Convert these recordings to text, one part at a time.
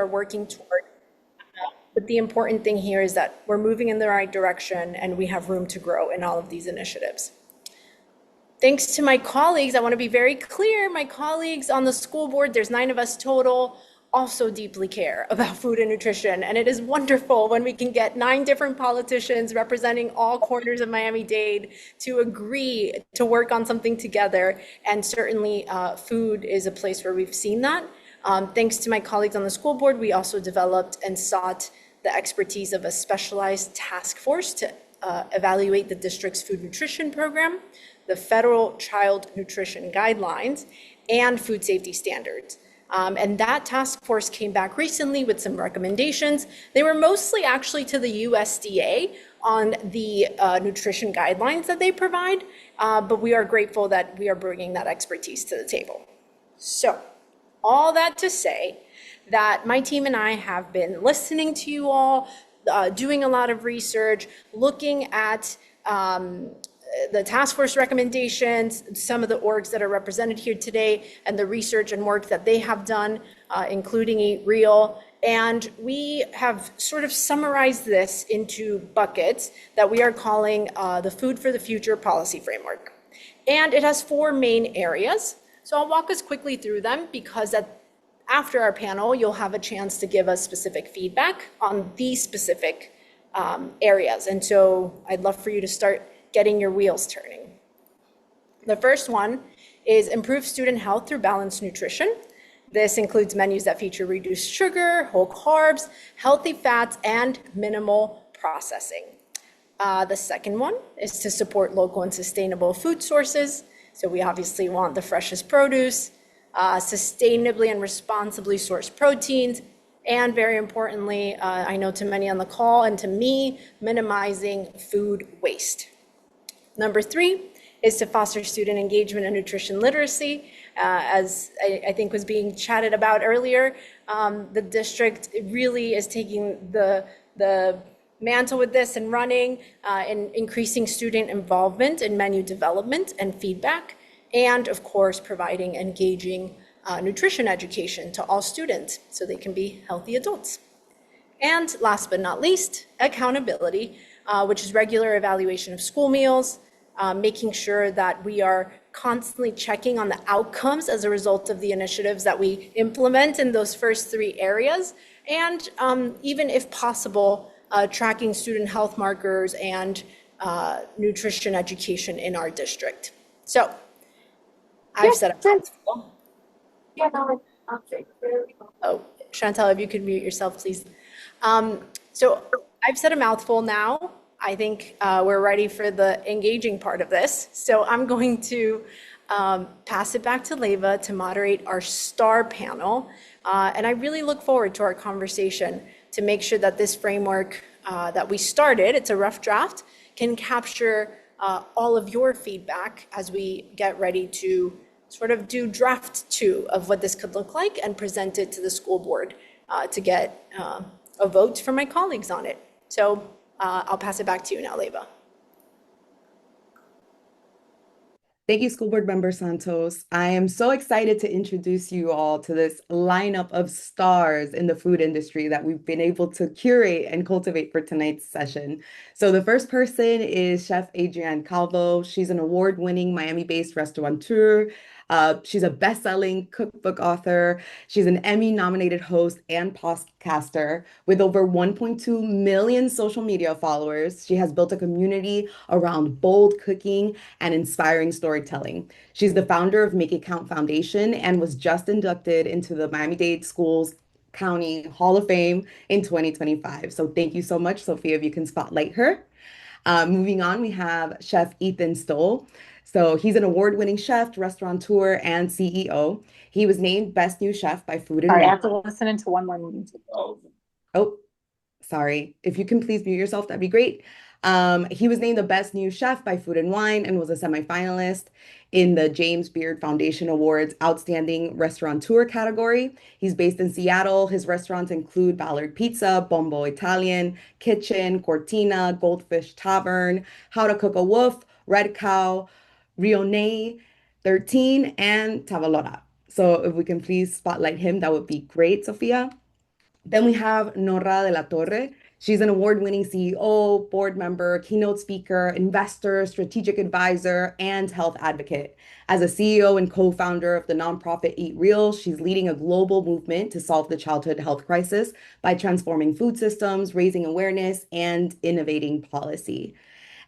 are working toward. But the important thing here is that we're moving in the right direction and we have room to grow in all of these initiatives. Thanks to my colleagues, I want to be very clear, my colleagues on the school board, there's 9 of us total, also deeply care about food and nutrition. And it is wonderful when we can get 9 different politicians representing all corners of Miami-Dade to agree to work on something together. And certainly food is a place where we've seen that. Thanks to my colleagues on the school board, we also developed and sought the expertise of a specialized task force to evaluate the district's food nutrition program, the federal child nutrition guidelines, and food safety standards. And that task force came back recently with some recommendations. They were mostly actually to the USDA on the nutrition guidelines that they provide, but we are grateful that we are bringing that expertise to the table. So, all that to say that my team and I have been listening to you all, doing a lot of research, looking at the task force recommendations, some of the orgs that are represented here today, and the research and work that they have done, including Eat Real. And we have sort of summarized this into buckets that we are calling the Food for the Future policy framework. And it has 4 main areas. So I'll walk us quickly through them because after our panel, you'll have a chance to give us specific feedback on these specific areas. And so I'd love for you to start getting your wheels turning. The first one is improve student health through balanced nutrition. This includes menus that feature reduced sugar, whole carbs, healthy fats, and minimal processing. The second one is to support local and sustainable food sources. So we obviously want the freshest produce, sustainably and responsibly sourced proteins, and very importantly, I know to many on the call and to me, minimizing food waste. Number 3 is to foster student engagement and nutrition literacy. As I think was being chatted about earlier, the district really is taking the mantle with this and running and increasing student involvement in menu development and feedback, and of course, providing engaging nutrition education to all students so they can be healthy adults. And last but not least, accountability, which is regular evaluation of school meals, making sure that we are constantly checking on the outcomes as a result of the initiatives that we implement in those first 3 areas, and even if possible, tracking student health markers and nutrition education in our district. So I've set up. Yeah, no, okay. Oh, Chantal, if you could mute yourself, please. So I've said a mouthful now. I think we're ready for the engaging part of this. So I'm going to pass it back to Leva to moderate our STAR panel. And I really look forward to our conversation to make sure that this framework that we started, it's a rough draft, can capture all of your feedback as we get ready to sort of do draft 2 of what this could look like and present it to the school board to get a vote from my colleagues on it. So I'll pass it back to you now, Leva. Thank you, School Board Member Santos. I am so excited to introduce you all to this lineup of stars in the food industry that we've been able to curate and cultivate for tonight's session. So the first person is Chef Adrienne Calvo. She's an award-winning Miami-based restaurateur. She's a best-selling cookbook author. She's an Emmy-nominated host and podcaster with over 1.2 million social media followers. She has built a community around bold cooking and inspiring storytelling. She's the founder of Make It Count Foundation and was just inducted into the Miami-Dade Schools County Hall of Fame in 2025. So thank you so much, Sophia, if you can spotlight her. Moving on, we have Chef Ethan Stoll. So he's an award-winning chef, restaurateur, and CEO. He was named Best New Chef by Food and All right, I Wine. have to listen into one more music. Oh, sorry. If you can please mute yourself, that'd be great. He was named the Best New Chef by Food and Wine and was a semifinalist in the James Beard Foundation Awards Outstanding Restaurateur category. He's based in Seattle. His restaurants include Ballard Pizza, Bombo Italian, Kitchen, Cortina, Goldfish Tavern, How to Cook a Wolf, Red Cow, Rione 13, and Tavalora. So if we can please spotlight him, that would be great, Sophia. Then we have Nora de la Torre. She's an award-winning CEO, board member, keynote speaker, investor, strategic advisor, and health advocate. As a CEO and co-founder of the nonprofit Eat Real, she's leading a global movement to solve the childhood health crisis by transforming food systems, raising awareness, and innovating policy.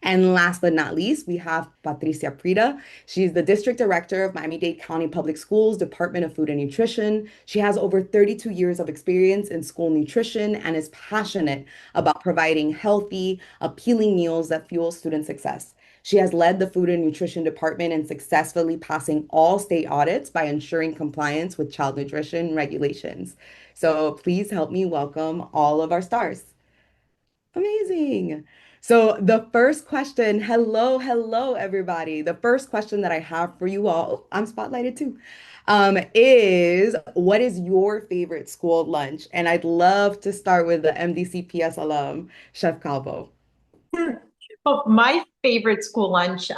And last but not least, we have Patricia Prida. She's the district director of Miami-Dade County Public Schools, Department of Food and Nutrition. She has over 32 years of experience in school nutrition and is passionate about providing healthy, appealing meals that fuel student success. She has led the food and nutrition department and successfully passing all state audits by ensuring compliance with child nutrition regulations. So please help me welcome all of our stars. Amazing. So the first question, hello, everybody. The first question that I have for you all, oh, I'm spotlighted too, is what is your favorite school lunch? And I'd love to start with the MDCPS alum, Chef Calvo. Well, my favorite school lunch,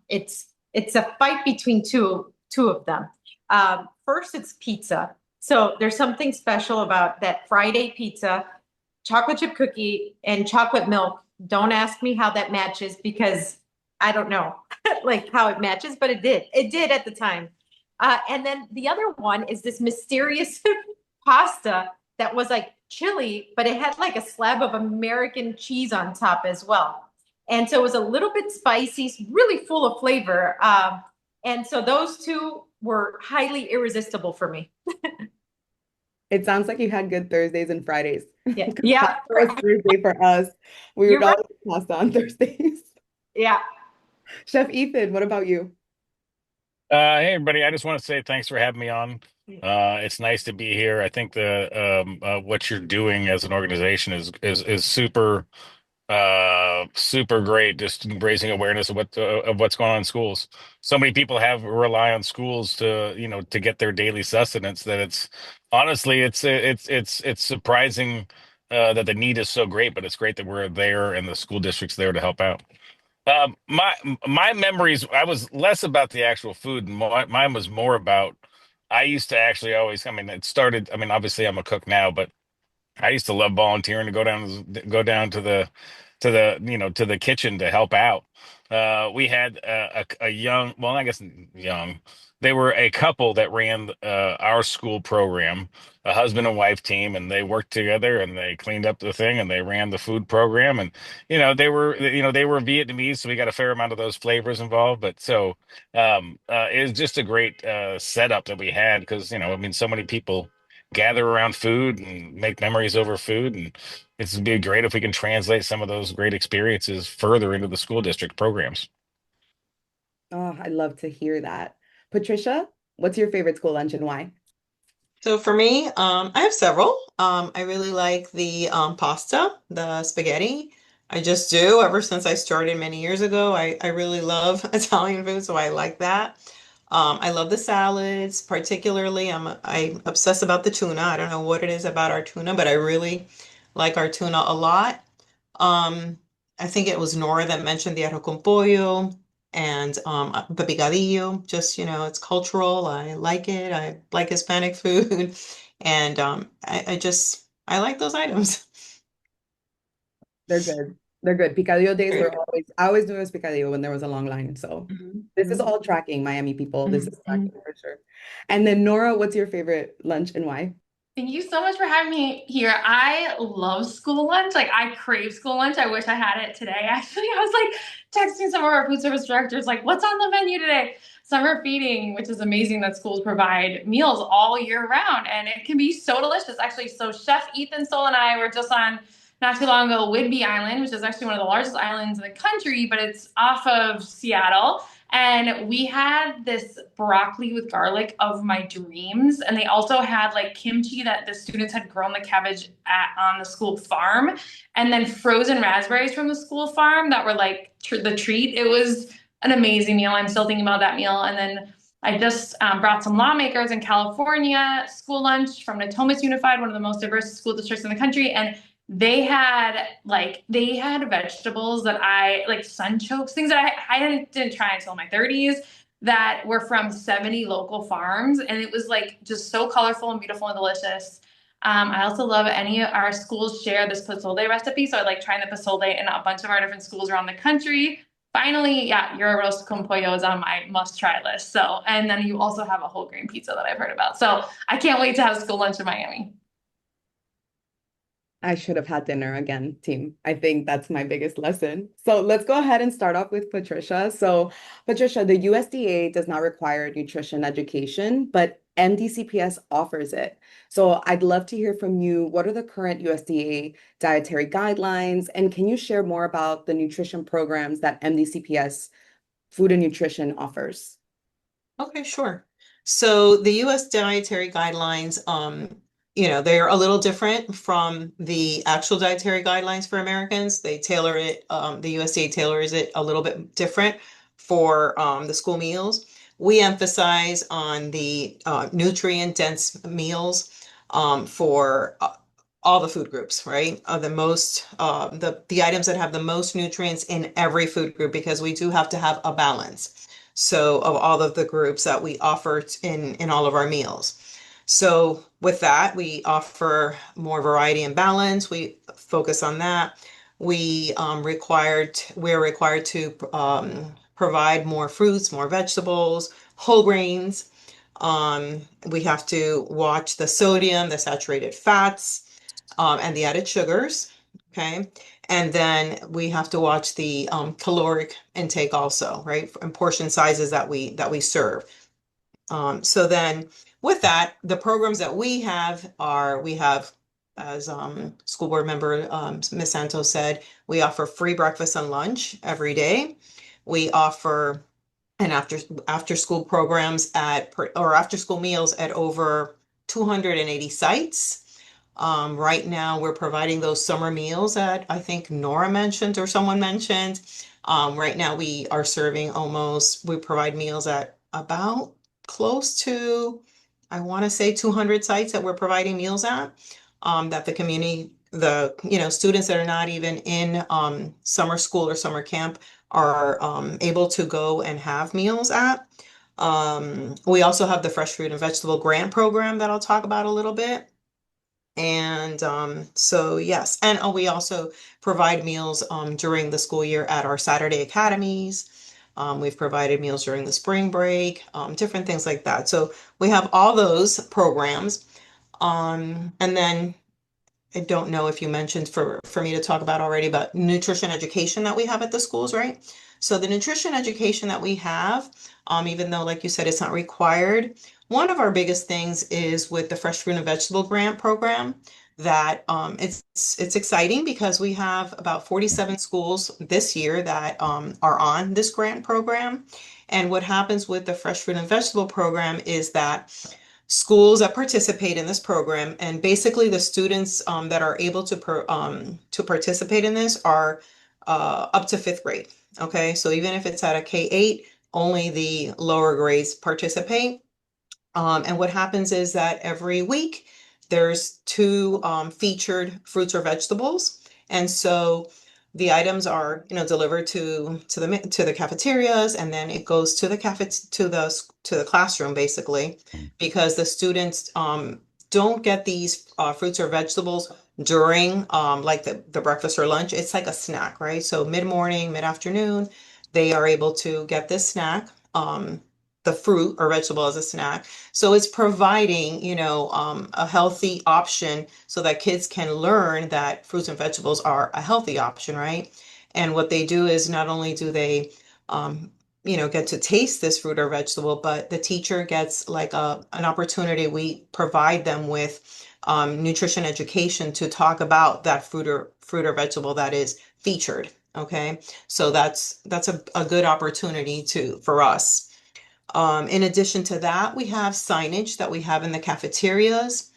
it's a fight between two of them. First, it's pizza. So there's something special about that Friday pizza, chocolate chip cookie, and chocolate milk. Don't ask me how that matches because I don't know like how it matches, but it did. It did at the time. And then the other one is this mysterious pasta that was like chili, but it had like a slab of American cheese on top as well. And so it was a little bit spicy, really full of flavor. And so those two were highly irresistible for me. It sounds like you had good Thursdays and Fridays. Yeah. Yeah. It was Thursday for us. We You're would right. always pasta on Thursdays. Yeah. Chef Ethan, what about you? Hey everybody, I just want to say thanks for having me on. It's nice to be here. I think the what you're doing as an organization is super super great. Just raising awareness of what's going on in schools. So many people have rely on schools to to get their daily sustenance. That it's honestly it's surprising that the need is so great, but it's great that we're there and the school district's there to help out. My memories, I was less about the actual food, and mine was more about. I used to actually always. I mean, it started. I mean, obviously, I'm a cook now, but I used to love volunteering to go down to the to the kitchen to help out. We had a young, well, I guess young. They were a couple that ran our school program, a husband and wife team, and they worked together and they cleaned up the thing and they ran the food program. And they were Vietnamese, so we got a fair amount of those flavors involved. But so it was just a great setup that we had because I mean, so many people gather around food and make memories over food. And it'd be great if we can translate some of those great experiences further into the school district programs. Oh, I love to hear that. Patricia, what's your favorite school lunch and why? So for me, I have several. I really like the pasta, the spaghetti. I just do ever since I started many years ago. I really love Italian food, so I like that. I love the salads, particularly I obsess about the tuna. I don't know what it is about our tuna, but I really like our tuna a lot. Um, I think it was Nora that mentioned the arroz con pollo and the picadillo. Just, it's cultural. I like it. I like Hispanic food. And I like those items. They're good. They're good. Picadillo days were always, I always knew it was picadillo when there was a long line. So this is all tracking, Miami people. This is tracking for sure. And then Nora, what's your favorite lunch and why? Thank you so much for having me here. I love school lunch. Like, I crave school lunch. I wish I had it today. Actually, I was like texting some of our food service directors, like, what's on the menu today? Summer feeding, which is amazing that schools provide meals all year round. And it can be so delicious, actually. So Chef Ethan Stoll and I were just on not too long ago, Whidbey Island, which is actually one of the largest islands in the country, but it's off of Seattle. And we had this broccoli with garlic of my dreams. And they also had like kimchi that the students had grown the cabbage on the school farm. And then frozen raspberries from the school farm that were like the treat. It was an amazing meal. I'm still thinking about that meal. And then I just brought some lawmakers in California school lunch from Natomas Unified, one of the most diverse school districts in the country. And they had vegetables that I like, sunchokes, things that I didn't try until my 30s, that were from 70 local farms. And it was like just so colorful and beautiful and delicious. I also love any of our schools share this pozole recipe. So I like trying the pozole in a bunch of our different schools around the country. Finally, yeah, your arroz con pollo is on my must-try list. So, and then you also have a whole grain pizza that I've heard about. So I can't wait to have school lunch in Miami. I should have had dinner again, team. I think that's my biggest lesson. So let's go ahead and start off with Patricia. So, Patricia, the USDA does not require nutrition education, but MDCPS offers it. So I'd love to hear from you. What are the current USDA dietary guidelines? And can you share more about the nutrition programs that MDCPS Food and Nutrition offers? Okay, sure. So the U.S. dietary guidelines, they're a little different from the actual dietary guidelines for Americans. They tailor it, the USDA tailors it a little bit different for the school meals. We emphasize on the nutrient-dense meals for all the food groups, right? The items that have the most nutrients in every food group, because we do have to have a balance. So of all of the groups that we offer in all of our meals. So with that, we offer more variety and balance. We focus on that. We're required to provide more fruits, more vegetables, whole grains. We have to watch the sodium, the saturated fats, and the added sugars. Okay. And then we have to watch the caloric intake also, right? And portion sizes that we serve. So then with that, the programs that we have, as school board member Ms. Santos said, we offer free breakfast and lunch every day. We offer and after school programs or after school meals at over 280 sites. Right now, we're providing those summer meals that I think Nora mentioned or someone mentioned. Right now, we provide meals at about close to, I want to say 200 sites that we're providing meals at, that the community, students that are not even in summer school or summer camp are able to go and have meals at. We also have the Fresh Fruit and Vegetable Grant Program that I'll talk about a little bit. And so yes, and we also provide meals during the school year at our Saturday academies. We've provided meals during the spring break, different things like that. So we have all those programs. And then I don't know if you mentioned for me to talk about already, but nutrition education that we have at the schools, right? So the nutrition education that we have, even though, like you said, it's not required, one of our biggest things is with the Fresh Fruit and Vegetable Grant Program that it's exciting because we have about 47 schools this year that are on this grant program. And what happens with the Fresh Fruit and Vegetable Program is that schools that participate in this program, and basically the students that are able to participate in this are up to fifth grade. Okay, so even if it's at a K-8, only the lower grades participate. And what happens is that every week there's two featured fruits or vegetables, and so the items are delivered to the cafeterias, and then it goes to the classroom basically, because the students don't get these fruits or vegetables during like the breakfast or lunch. It's like a snack, right? So mid-morning, mid-afternoon, they are able to get this snack, the fruit or vegetable as a snack. So it's providing, a healthy option so that kids can learn that fruits and vegetables are a healthy option, right? And what they do is not only do they, get to taste this fruit or vegetable, but the teacher gets like an opportunity. We provide them with nutrition education to talk about that fruit or vegetable that is featured. Okay, so that's a good opportunity for us. In addition to that, we have signage that we have in the cafeterias.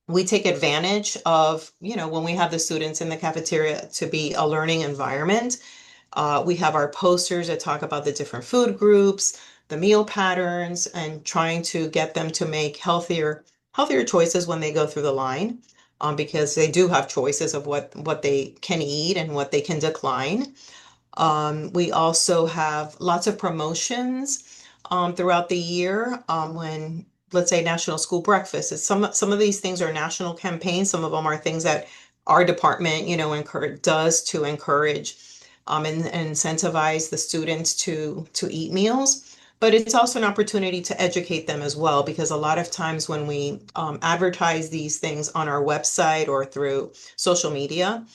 We take advantage of, when we have the students in the cafeteria to be a learning environment. We have our posters that talk about the different food groups, the meal patterns, and trying to get them to make healthier choices when they go through the line, because they do have choices of what they can eat and what they can decline. We also have lots of promotions throughout the year when let's say National School Breakfast. It's some of these things are national campaigns. Some of them are things that our department, does to encourage and incentivize the students to eat meals. But it's also an opportunity to educate them as well, because a lot of times when we advertise these things on our website or through social media,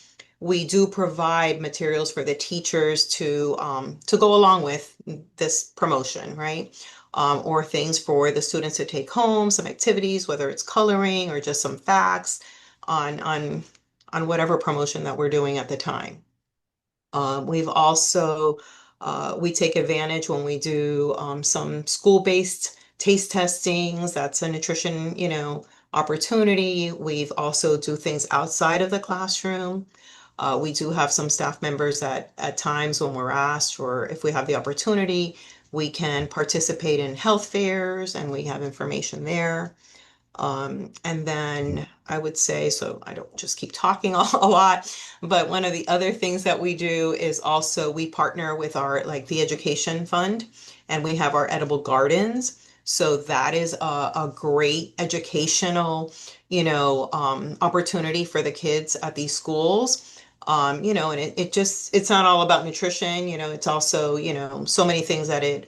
we do provide materials for the teachers to go along with this promotion, right? Or things for the students to take home, some activities, whether it's coloring or just some facts on whatever promotion that we're doing at the time. We've also we take advantage when we do some school-based taste testings. That's a nutrition, opportunity. We've also do things outside of the classroom. We do have some staff members that at times when we're asked or if we have the opportunity, we can participate in health fairs and we have information there. And then I would say, so I don't just keep talking a lot, but one of the other things that we do is also we partner with the education fund, and we have our edible gardens. So that is a great educational, opportunity for the kids at these schools. And it's not all about nutrition, it's also, so many things that it,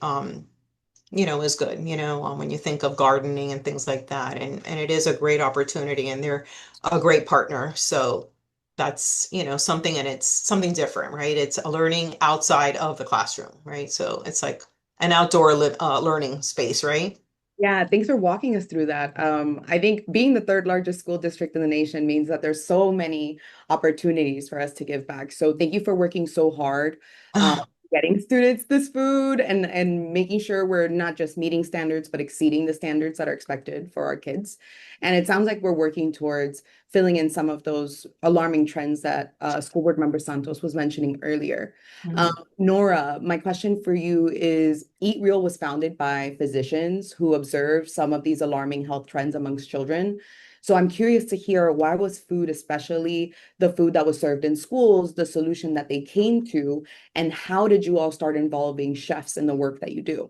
is good, when you think of gardening and things like that. And it is a great opportunity and they're a great partner. So that's, something, and it's something different, right? It's a learning outside of the classroom, right? So it's like an outdoor learning space, right? Yeah, thanks for walking us through that. I think being the third largest school district in the nation means that there's so many opportunities for us to give back. So thank you for working so hard, getting students this food and making sure we're not just meeting standards, but exceeding the standards that are expected for our kids. And it sounds like we're working towards filling in some of those alarming trends that School Board Member Santos was mentioning earlier. Nora, my question for you is, Eat Real was founded by physicians who observed some of these alarming health trends amongst children. So I'm curious to hear, why was food, especially the food that was served in schools, the solution that they came to, and how did you all start involving chefs in the work that you do?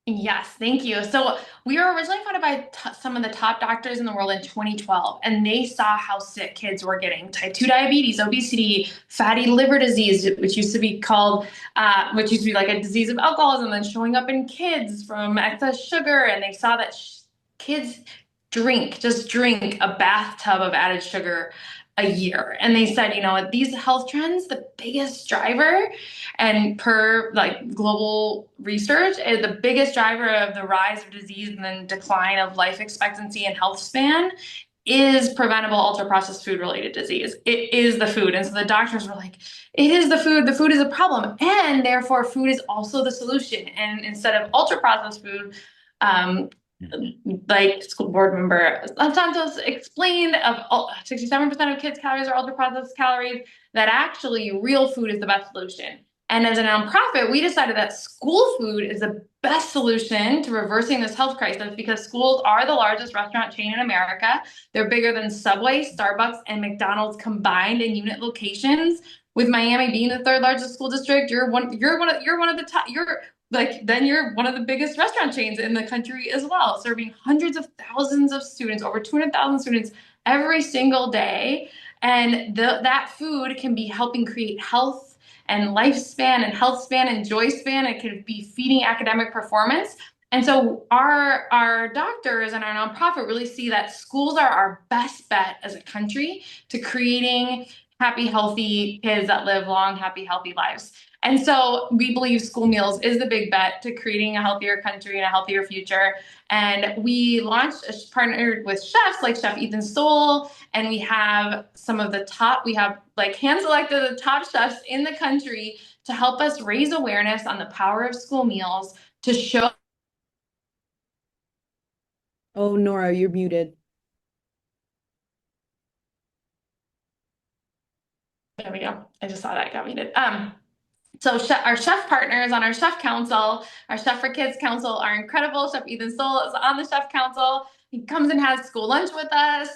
Yes, thank you. So we were originally founded by some of the top doctors in the world in 2012, and they saw how sick kids were getting: type 2 diabetes, obesity, fatty liver disease, which used to be like a disease of alcoholism, and then showing up in kids from excess sugar. And they saw that kids just drink a bathtub of added sugar a year. And they said, these health trends, the biggest driver, and per global research, the biggest driver of the rise of disease and then decline of life expectancy and health span is preventable ultra-processed food-related disease. It is the food. And so the doctors were like, it is the food. The food is a problem. And therefore, food is also the solution. And instead of ultra-processed food, like School Board Member Santos explained, of 67% of kids' calories are ultra-processed calories, that actually real food is the best solution. And as a nonprofit, we decided that school food is the best solution to reversing this health crisis, because schools are the largest restaurant chain in America. They're bigger than Subway, Starbucks, and McDonald's combined in unit locations. With Miami being the third largest school district, you're one of the top. Then you're one of the biggest restaurant chains in the country as well, serving hundreds of thousands of students, over 200,000 students every single day. And that food can be helping create health and lifespan and health span and joy span. It could be feeding academic performance. And so our doctors and our nonprofit really see that schools are our best bet as a country to creating happy, healthy kids that live long, happy, healthy lives. And so we believe school meals is the big bet to creating a healthier country and a healthier future. And we partnered with chefs like Chef Ethan Stoll, and we have hand-selected the top chefs in the country to help us raise awareness on the power of school meals, to show. Oh, Nora, you're muted. There we go. I just saw that got muted. So our chef partners on our chef council, our Chef for Kids Council, are incredible. Chef Ethan Stoll is on the chef council. He comes and has school lunch with us,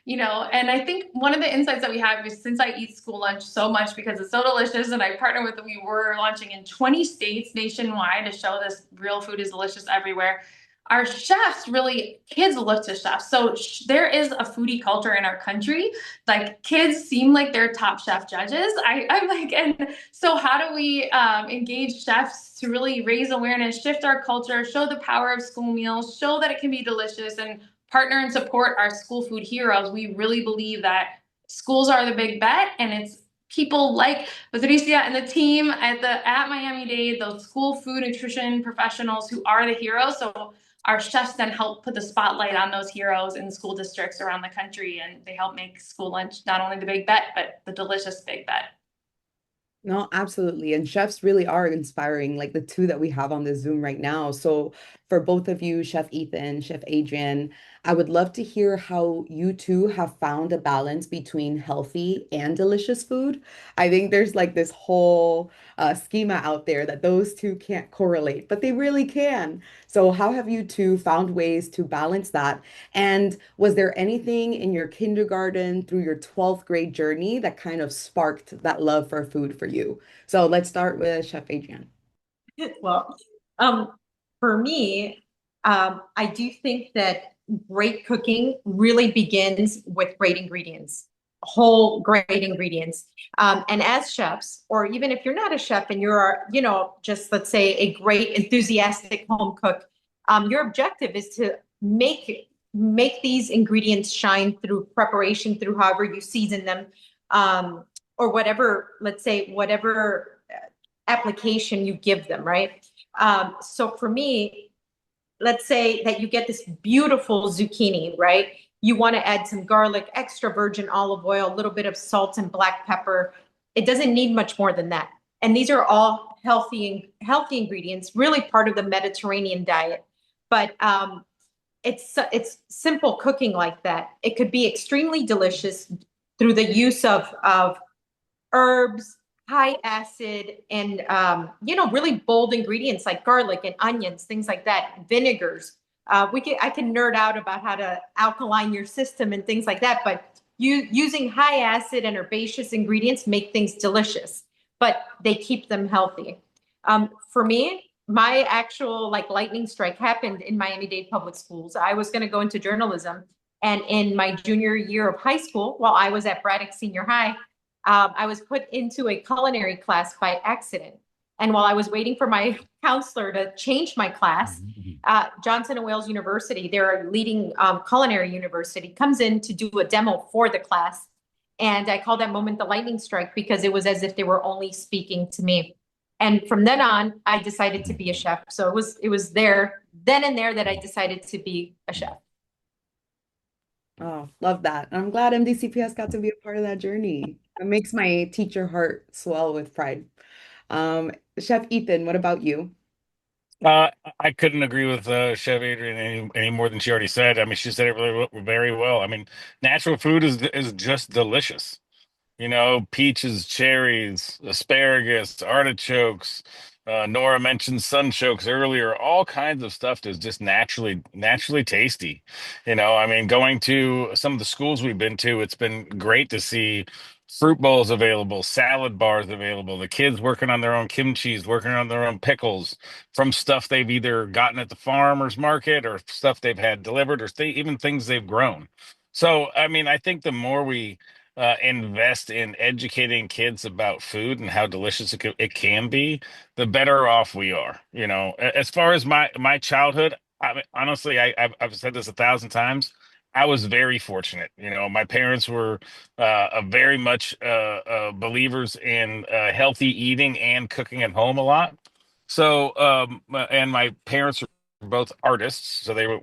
and I think one of the insights that we have is, since I eat school lunch so much because it's so delicious, and I partner with, we were launching in 20 states nationwide to show this real food is delicious everywhere. our chefs really, kids look to chefs. So there is a foodie culture in our country. Like kids seem like they're top chef judges. I'm like, and so how do we engage chefs to really raise awareness, shift our culture, show the power of school meals, show that it can be delicious, and partner and support our school food heroes? We really believe that schools are the big bet, and it's people like Patricia and the team at Miami-Dade, those school food nutrition professionals who are the heroes. So our chefs then help put the spotlight on those heroes in school districts around the country, and they help make school lunch not only the big bet, but the delicious big bet. No, absolutely. And chefs really are inspiring, like the two that we have on the Zoom right now. So, for both of you, Chef Ethan, Chef Adrian, I would love to hear how you two have found a balance between healthy and delicious food. I think there's like this whole schema out there that those two can't correlate, but they really can. So, how have you two found ways to balance that? And was there anything in your kindergarten through your 12th grade journey that kind of sparked that love for food for you? So let's start with Chef Adrian. Well, for me, I do think that great cooking really begins with great ingredients, whole great ingredients. And as chefs, or even if you're not a chef and you're, just let's say a great enthusiastic home cook, your objective is to make these ingredients shine through preparation, through however you season them, or whatever, let's say, whatever application you give them, right? So for me, let's say that you get this beautiful zucchini, right? You want to add some garlic, extra virgin olive oil, a little bit of salt and black pepper. It doesn't need much more than that. And these are all healthy ingredients, really part of the Mediterranean diet. But it's simple cooking like that. It could be extremely delicious through the use of herbs, high acid, and really bold ingredients like garlic and onions, things like that, vinegars. I can nerd out about how to alkaline your system and things like that, but using high acid and herbaceous ingredients make things delicious, but they keep them healthy. For me, my actual lightning strike happened in Miami-Dade Public Schools. I was going to go into journalism, and in my junior year of high school, while I was at Braddock Senior High, I was put into a culinary class by accident. And while I was waiting for my counselor to change my class, Johnson and Wales University, their leading culinary university, comes in to do a demo for the class. And I call that moment the lightning strike, because it was as if they were only speaking to me. And from then on, I decided to be a chef. So it was then and there that I decided to be a chef. Oh, love that. I'm glad MDCPS got to be a part of that journey. It makes my teacher heart swell with pride. Chef Ethan, what about you? I couldn't agree with Chef Adrian any more than she already said. I mean, she said it really very well. I mean, natural food is just delicious. Peaches, cherries, asparagus, artichokes. Nora mentioned sunchokes earlier. All kinds of stuff is just naturally tasty. I mean, going to some of the schools we've been to, it's been great to see fruit bowls available, salad bars available, the kids working on their own kimchi, working on their own pickles from stuff they've either gotten at the farmer's market or stuff they've had delivered, or even things they've grown. So, I mean, I think the more we invest in educating kids about food and how delicious it can be, the better off we are. As far as my childhood, I mean, honestly, I've said this 1,000 times. I was very fortunate. My parents were very much believers in healthy eating and cooking at home a lot. So, and my parents were both artists, so they were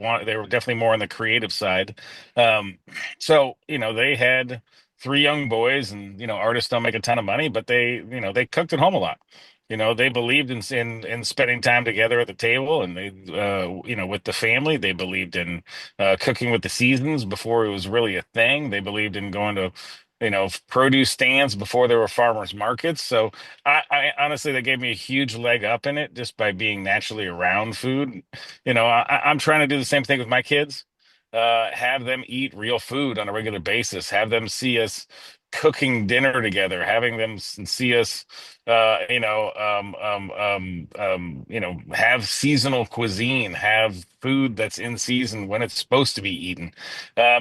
definitely more on the creative side. Um, so, they had three young boys, and artists don't make a ton of money, but they cooked at home a lot. They believed in spending time together at the table, and they with the family. They believed in cooking with the seasons before it was really a thing. They believed in going to produce stands before there were farmers markets. So I honestly, that gave me a huge leg up in it just by being naturally around food. I'm trying to do the same thing with my kids. Have them eat real food on a regular basis. Have them see us cooking dinner together, having them see us, have seasonal cuisine, have food that's in season when it's supposed to be eaten.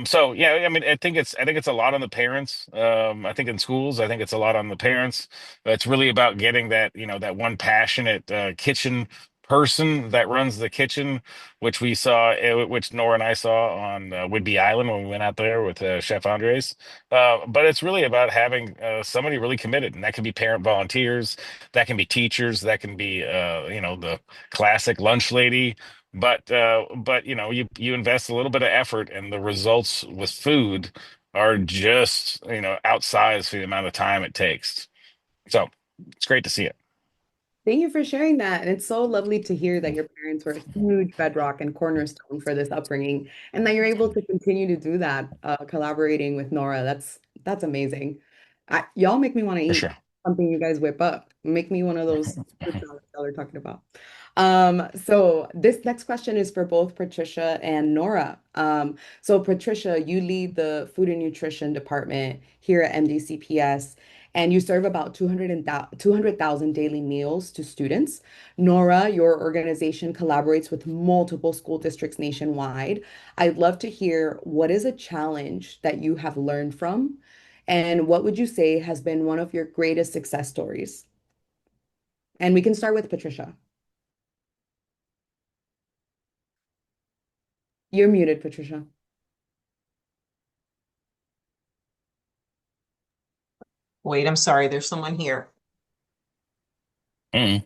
So yeah, I mean, I think it's a lot on the parents. I think in schools, I think it's a lot on the parents. It's really about getting that one passionate kitchen person that runs the kitchen, which we saw, which Nora and I saw on Whidbey Island when we went out there with Chef Andres. But it's really about having somebody really committed, and that can be parent volunteers, that can be teachers, that can be the classic lunch lady. But you invest a little bit of effort, and the results with food are just outsized for the amount of time it takes. So it's great to see it. Thank you for sharing that. And it's so lovely to hear that your parents were a huge bedrock and cornerstone for this upbringing, and that you're able to continue to do that, collaborating with Nora. That's amazing. Y'all make me want to For eat sure. something you guys whip up. Make me one of those fruit salads that we're talking about. So this next question is for both Patricia and Nora. So Patricia, you lead the food and nutrition department here at MDCPS, and you serve about 200,000 daily meals to students. Nora, your organization collaborates with multiple school districts nationwide. I'd love to hear, what is a challenge that you have learned from, and what would you say has been one of your greatest success stories? And we can start with Patricia. You're muted, Patricia. Wait, I'm sorry. There's someone here. Mm.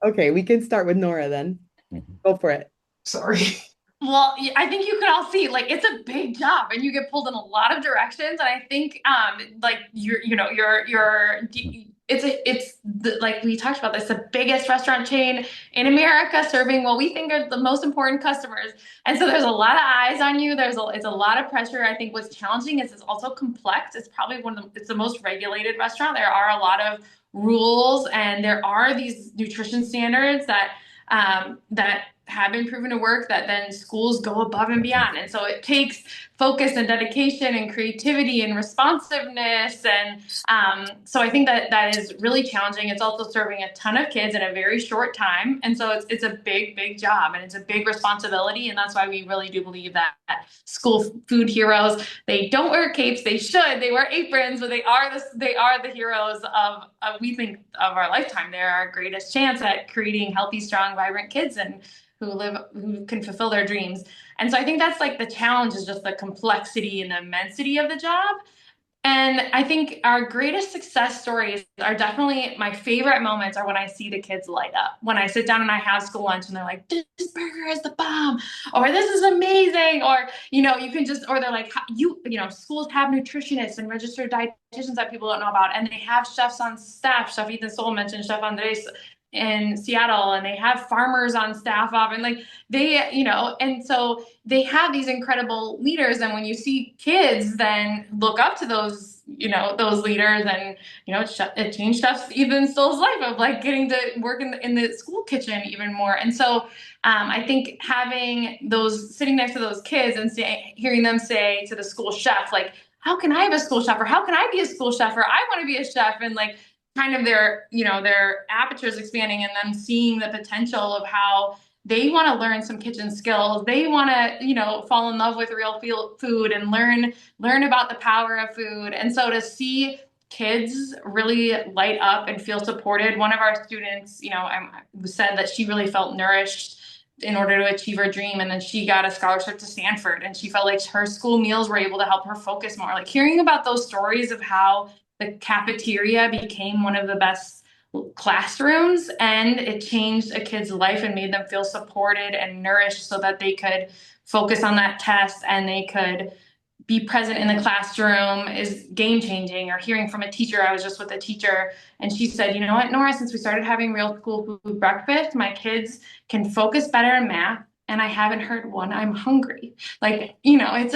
Okay, we can start with Nora then. Mhm. Go for it. Sorry. Well, I think you can all see, like, it's a big job and you get pulled in a lot of directions. And I think, like like we talked about this, the biggest restaurant chain in America, serving what we think are the most important customers. And so there's a lot of eyes on you. It's a lot of pressure. I think what's challenging is it's also complex. It's probably it's the most regulated restaurant. There are a lot of rules, and there are these nutrition standards that have been proven to work, that then schools go above and beyond. And so it takes focus and dedication and creativity and responsiveness. And so I think that is really challenging. It's also serving a ton of kids in a very short time. And so it's a big, big job, and it's a big responsibility. And that's why we really do believe that school food heroes, they don't wear capes, they should, they wear aprons, but they are the heroes of we think of our lifetime. They're our greatest chance at creating healthy, strong, vibrant kids, and who can fulfill their dreams. And so I think that's like the challenge, is just the complexity and the immensity of the job. And I think our greatest success stories are definitely, my favorite moments are when I see the kids light up. When I sit down and I have school lunch and they're like, this burger is the bomb, or this is amazing, or, you can just, or they're like, schools have nutritionists and registered dietitians that people don't know about. And they have chefs on staff. Chef Ethan Soul mentioned Chef Andres in Seattle, and they have farmers on staff often, like and so they have these incredible leaders. And when you see kids then look up to those leaders, and it changed Chef Ethan Stoll's life, of like getting to work in the school kitchen even more. And so I think sitting next to those kids and hearing them say to the school chef, like, how can I have a school chef, or how can I be a school chef, or I want to be a chef, and like kind of their apertures expanding, and them seeing the potential of how they want to learn some kitchen skills. They want to, fall in love with real food and learn about the power of food. And so to see kids really light up and feel supported. One of our students, said that she really felt nourished in order to achieve her dream. And then she got a scholarship to Stanford, and she felt like her school meals were able to help her focus more. Like hearing about those stories of how the cafeteria became one of the best classrooms, and it changed a kid's life and made them feel supported and nourished so that they could focus on that test and they could be present in the classroom, is game changing. Or hearing from a teacher, I was just with a teacher, and she said, you know what, Nora, since we started having real school food breakfast, my kids can focus better in math, and I haven't heard one I'm hungry. Like, it's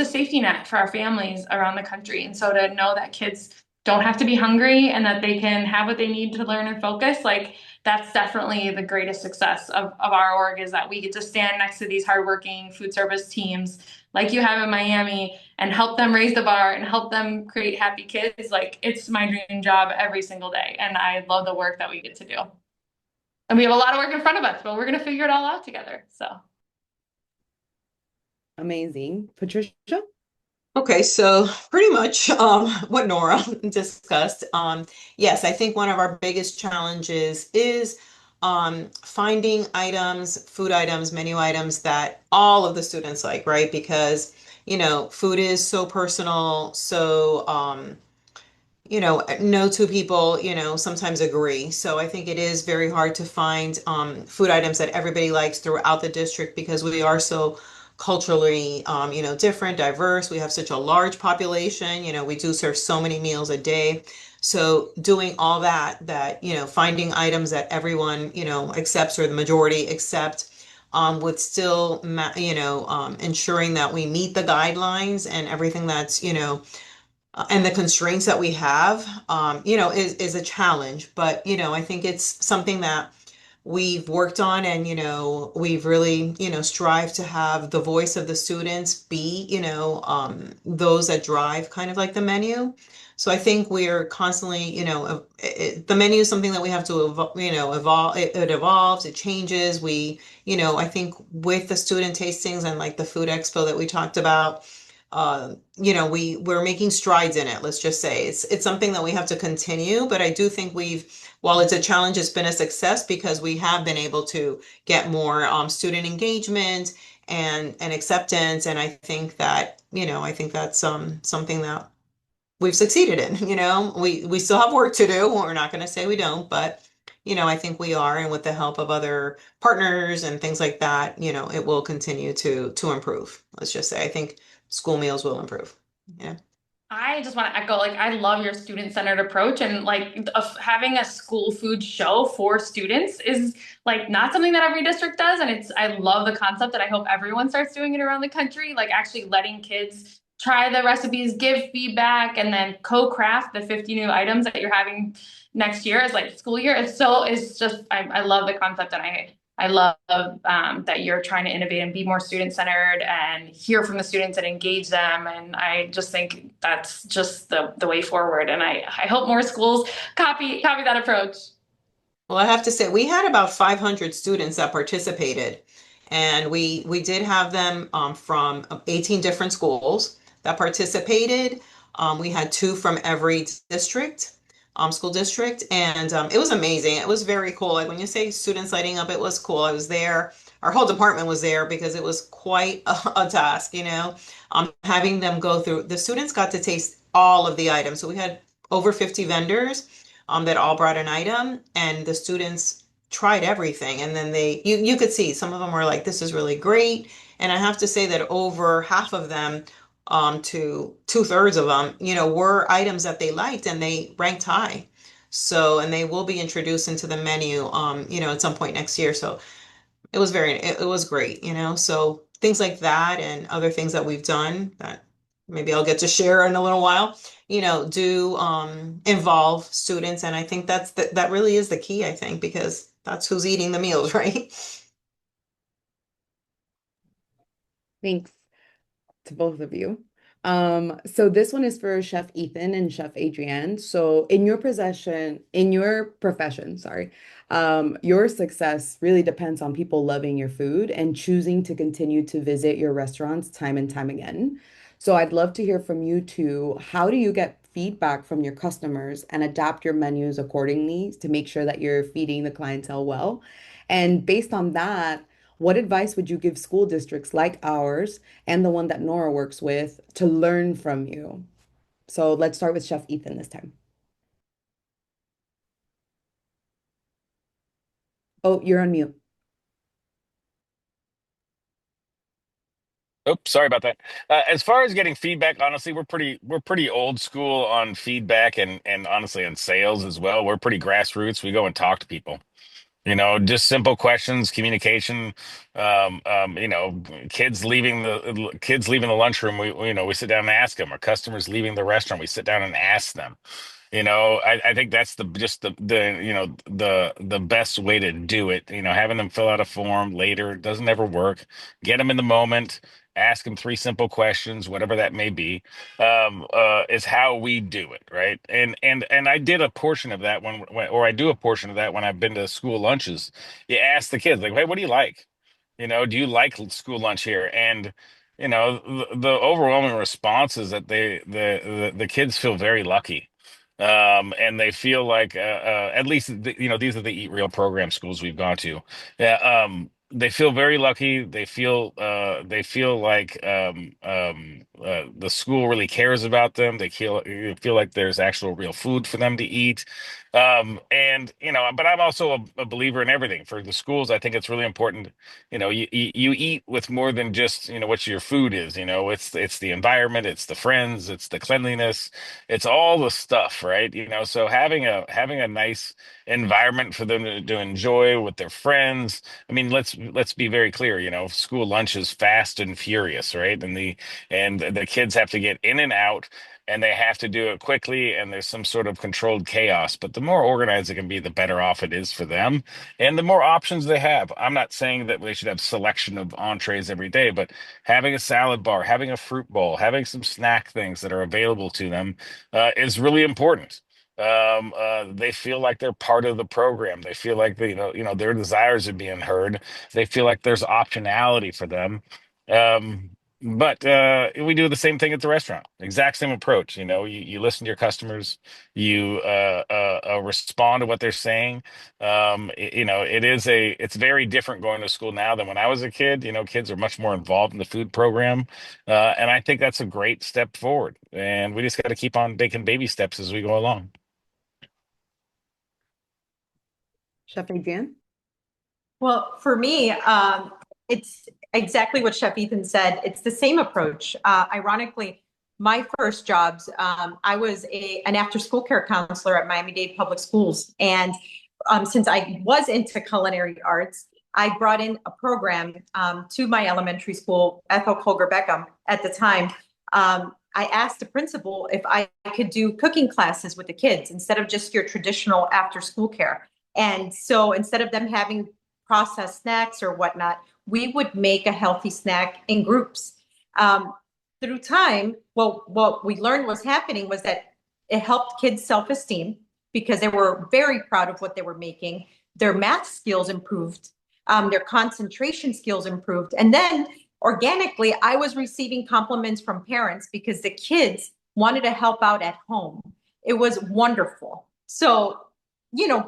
a safety net for our families around the country. And so to know that kids don't have to be hungry and that they can have what they need to learn and focus. Like that's definitely the greatest success of our org, is that we get to stand next to these hardworking food service teams like you have in Miami and help them raise the bar and help them create happy kids. Like it's my dream job every single day. And I love the work that we get to do. And we have a lot of work in front of us, but we're going to figure it all out together. So Amazing. Patricia? Okay, so pretty much what Nora discussed. Yes, I think one of our biggest challenges is finding items, food items, menu items that all of the students like, right? Because, food is so personal, so no two people, sometimes agree. So I think it is very hard to find food items that everybody likes throughout the district because we are so culturally, different, diverse. We have such a large population. We do serve so many meals a day. So doing all that, finding items that everyone, accepts or the majority accept, with still, ensuring that we meet the guidelines and everything that's, and the constraints that we have, is a challenge. But, I think it's something that we've worked on and, we've really, strived to have the voice of the students be, those that drive kind of like the menu. So I think we're constantly, the menu is something that we have to, evolve. It evolves, it changes. I think with the student tastings and like the food expo that we talked about, we're making strides in it. Let's just say it's something that we have to continue, but I do think while it's a challenge, it's been a success because we have been able to get more student engagement and acceptance. And I think that's something that we've succeeded in. We still have work to do. We're not going to say we don't, but I think we are, and with the help of other partners and things like that, it will continue to improve. Let's just say I think school meals will improve. Yeah. I just want to echo, like, I love your student-centered approach, and like having a school food show for students is like not something that every district does. And I love the concept, and I hope everyone starts doing it around the country, like actually letting kids try the recipes, give feedback, and then co-craft the 50 new items that you're having next year as like school year. It's just, I love the concept, and I love that you're trying to innovate and be more student-centered and hear from the students and engage them. And I just think that's just the way forward. And I hope more schools copy that approach. Well, I have to say, we had about 500 students that participated, and we did have them from 18 different schools that participated. We had two from every district, school district, and it was amazing. It was very cool. Like when you say students lighting up, it was cool. I was there. Our whole department was there because it was quite a task, having them go through. The students got to taste all of the items. So we had over 50 vendors that all brought an item, and the students tried everything. And then you could see some of them were like, this is really great. And I have to say that over half of them, to 2/3 of them, were items that they liked and they ranked high. So, and they will be introduced into the menu, at some point next year. So it was great, so things like that and other things that we've done that maybe I'll get to share in a little while, do involve students. And I think that really is the key, I think, because that's who's eating the meals, right? Thanks to both of you. So this one is for Chef Ethan and Chef Adrienne. So in your profession, sorry, your success really depends on people loving your food and choosing to continue to visit your restaurants time and time again. So I'd love to hear from you two. How do you get feedback from your customers and adapt your menus accordingly to make sure that you're feeding the clientele well? And based on that, what advice would you give school districts like ours and the one that Nora works with to learn from you? So let's start with Chef Ethan this time. Oh, you're on mute. Oops, sorry about that. As far as getting feedback, honestly, we're pretty old school on feedback and honestly on sales as well. We're pretty grassroots. We go and talk to people. Just simple questions, communication. Um, um, you know, kids leaving the lunchroom. We sit down and ask them. Our customers leaving the restaurant, we sit down and ask them. I think that's the best way to do it. Having them fill out a form later doesn't ever work. Get them in the moment, ask them three simple questions, whatever that may be, is how we do it, right? And I did a portion of that or I do a portion of that when I've been to school lunches. You ask the kids, like, hey, what do you like? Do you like school lunch here? And the overwhelming response is that the kids feel very lucky, and they feel like at least these are the Eat Real program schools we've gone to. Yeah, they feel very lucky. They feel like the school really cares about them. They feel like there's actual real food for them to eat. And but I'm also a believer in everything. For the schools, I think it's really important. You eat with more than just what your food is. It's the environment, it's the friends, it's the cleanliness, it's all the stuff, right? So having a nice environment for them to enjoy with their friends. I mean, let's be very clear. School lunch is fast and furious, right? And the kids have to get in and out, and they have to do it quickly, and there's some sort of controlled chaos. But the more organized it can be, the better off it is for them, and the more options they have. I'm not saying that they should have selection of entrees every day, but having a salad bar, having a fruit bowl, having some snack things that are available to them is really important. They feel like they're part of the program. They feel like their desires are being heard. They feel like there's optionality for them. Um, but we do the same thing at the restaurant. Exact same approach. You listen to your customers. You respond to what they're saying. It's very different going to school now than when I was a kid. Kids are much more involved in the food program, and I think that's a great step forward. And we just got to keep on taking baby steps as we go along. Chef Adrienne? Well, for me, it's exactly what Chef Ethan said. It's the same approach. Ironically, my first jobs, I was an after-school care counselor at Miami-Dade Public Schools. And since I was into culinary arts, I brought in a program to my elementary school, Ethel Colger Beckham, at the time. I asked the principal if I could do cooking classes with the kids instead of just your traditional after-school care. And so instead of them having processed snacks or whatnot, we would make a healthy snack in groups. Through time, well, what we learned was happening was that it helped kids' self-esteem because they were very proud of what they were making. Their math skills improved, their concentration skills improved. And then organically, I was receiving compliments from parents because the kids wanted to help out at home. It was wonderful. So,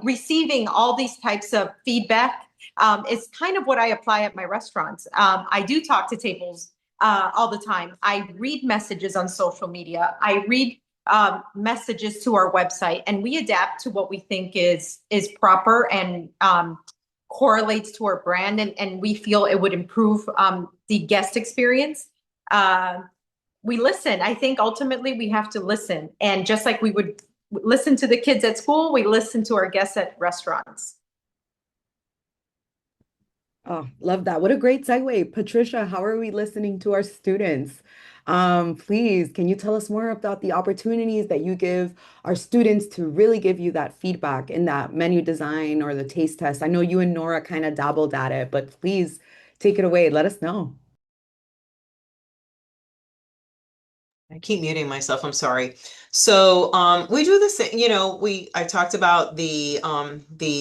receiving all these types of feedback is kind of what I apply at my restaurants. I do talk to tables all the time. I read messages on social media. I read messages to our website, and we adapt to what we think is proper and correlates to our brand, and we feel it would improve the guest experience. We listen. I think ultimately we have to listen, and just like we would listen to the kids at school, we listen to our guests at restaurants. Oh, love that. What a great segue. Patricia, how are we listening to our students? Please, can you tell us more about the opportunities that you give our students to really give you that feedback in that menu design or the taste test? I know you and Nora kind of dabbled at it, but please take it away. Let us know. I keep muting myself. I'm sorry. So we do the same. I talked about the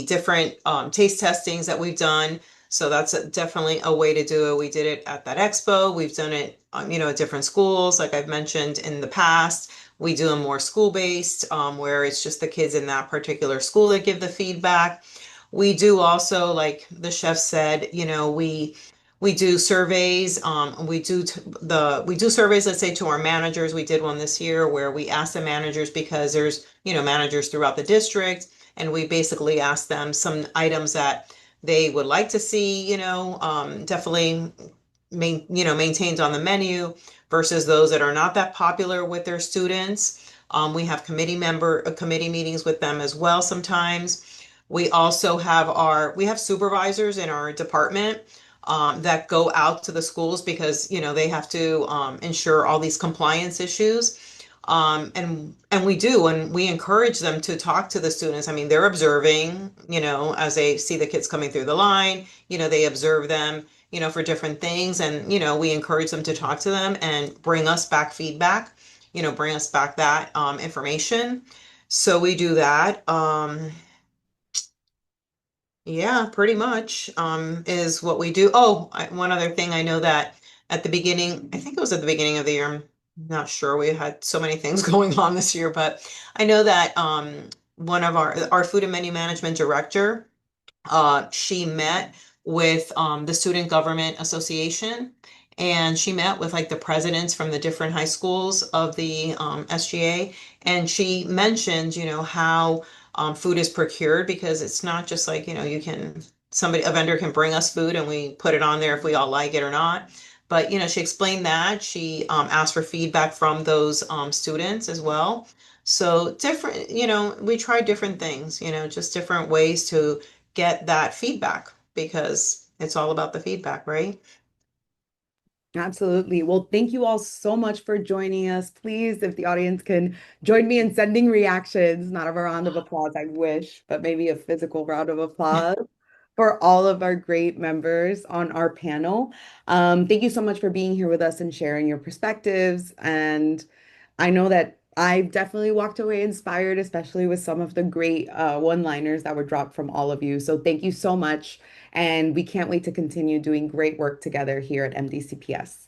different taste testings that we've done. So that's definitely a way to do it. We did it at that expo. We've done it, at different schools, like I've mentioned in the past. We do them more school-based, where it's just the kids in that particular school that give the feedback. We do also, like the chef said, we do surveys. We do surveys, let's say, to our managers. We did one this year where we asked the managers, because there's, managers throughout the district, and we basically asked them some items that they would like to see, definitely maintained on the menu versus those that are not that popular with their students. We have committee meetings with them as well sometimes. We also have supervisors in our department that go out to the schools because, they have to ensure all these compliance issues. And we do, and we encourage them to talk to the students. I mean, they're observing, as they see the kids coming through the line, they observe them, for different things. And, we encourage them to talk to them and bring us back feedback, bring us back that information. So we do that. Yeah, pretty much is what we do. Oh, one other thing, I know that at the beginning, I think it was at the beginning of the year, I'm not sure. We had so many things going on this year, but I know that one of our food and menu management director, she met with the Student Government Association, and she met with like the presidents from the different high schools of the SGA, and she mentioned, how food is procured, because it's not just like, a vendor can bring us food and we put it on there if we all like it or not. But, she explained that. She asked for feedback from those students as well. So different, we try different things, just different ways to get that feedback, because it's all about the feedback, right? Absolutely. Well, thank you all so much for joining us. Please, if the audience can join me in sending reactions, not of a round of applause, I wish, but maybe a physical round of applause for all of our great members on our panel. Thank you so much for being here with us and sharing your perspectives. And I know that I've definitely walked away inspired, especially with some of the great one-liners that were dropped from all of you. So thank you so much. And we can't wait to continue doing great work together here at MDCPS.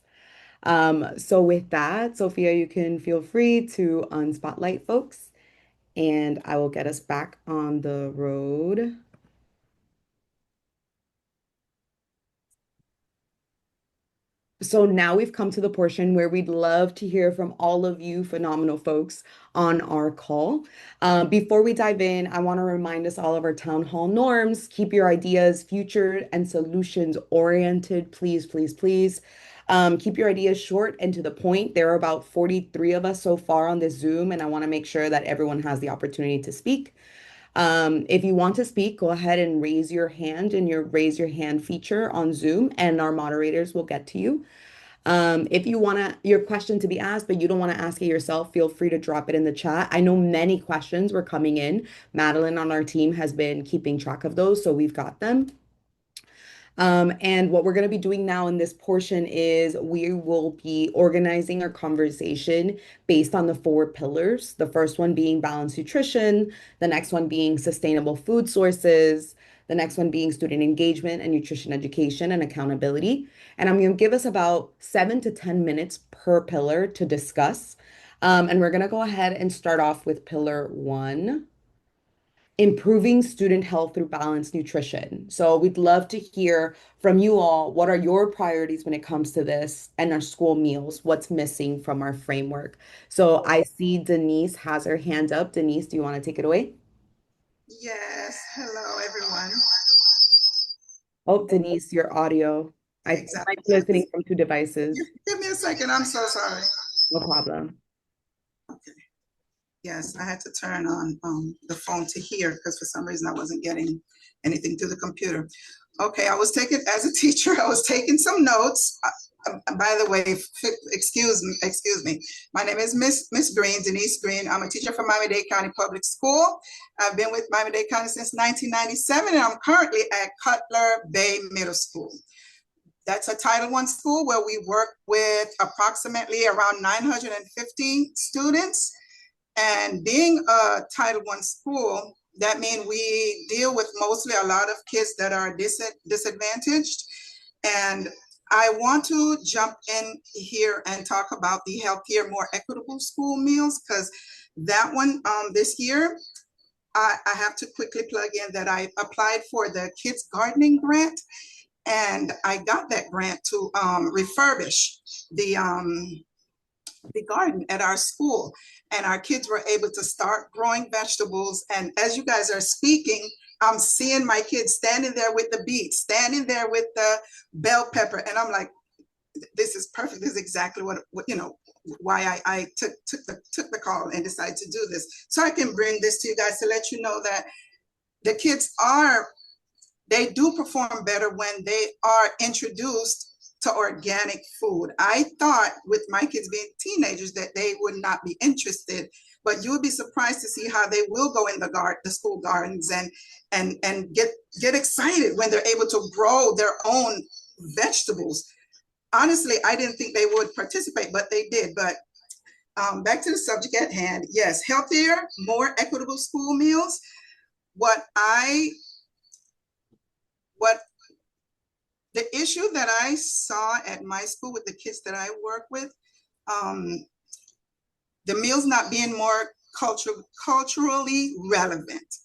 So with that, Sophia, you can feel free to unspotlight folks, and I will get us back on the road. So now we've come to the portion where we'd love to hear from all of you phenomenal folks on our call. Before we dive in, I want to remind us all of our town hall norms. Keep your ideas future and solutions oriented, please, please, please. Keep your ideas short and to the point. There are about 43 of us so far on this Zoom, and I want to make sure that everyone has the opportunity to speak. If you want to speak, go ahead and raise your hand in your raise your hand feature on Zoom, and our moderators will get to you. If you want your question to be asked, but you don't want to ask it yourself, feel free to drop it in the chat. I know many questions were coming in. Madeline on our team has been keeping track of those, so we've got them. And what we're going to be doing now in this portion is we will be organizing our conversation based on the 4 pillars. The first one being balanced nutrition, the next one being sustainable food sources, the next one being student engagement and nutrition education and accountability. And I'm going to give us about 7 to 10 minutes per pillar to discuss. And we're going to go ahead and start off with pillar 1. Improving student health through balanced nutrition. So we'd love to hear from you all. What are your priorities when it comes to this and our school meals? What's missing from our framework? So I see Denise has her hand up. Denise, do you want to take it away? Yes. Hello, everyone. Oh, Denise, your audio. I might be listening from 2 devices. Give me a second. I'm so sorry. No problem. Okay. Yes, I had to turn on the phone to hear because for some reason I wasn't getting anything through the computer. Okay, as a teacher, I was taking some notes. By the way, excuse me. My name is Miss Green, Denise Green. I'm a teacher for Miami-Dade County Public School. I've been with Miami-Dade County since 1997, and I'm currently at Cutler Bay Middle School. That's a Title I school where we work with approximately around 915 students. And being a Title I school, that means we deal with mostly a lot of kids that are disadvantaged. And I want to jump in here and talk about the healthier, more equitable school meals, because that one this year, I have to quickly plug in that I applied for the Kids Gardening Grant, and I got that grant to refurbish the garden at our school. And our kids were able to start growing vegetables. And as you guys are speaking, I'm seeing my kids standing there with the beets, standing there with the bell pepper. And I'm like, this is perfect. This is exactly what why I took the call and decided to do this. So I can bring this to you guys to let you know that the kids they do perform better when they are introduced to organic food. I thought with my kids being teenagers that they would not be interested, but you would be surprised to see how they will go in the school gardens and get excited when they're able to grow their own vegetables. Honestly, I didn't think they would participate, but they did. But back to the subject at hand. Yes, healthier, more equitable school meals. What the issue that I saw at my school with the kids that I work with, the meals not being more culturally relevant.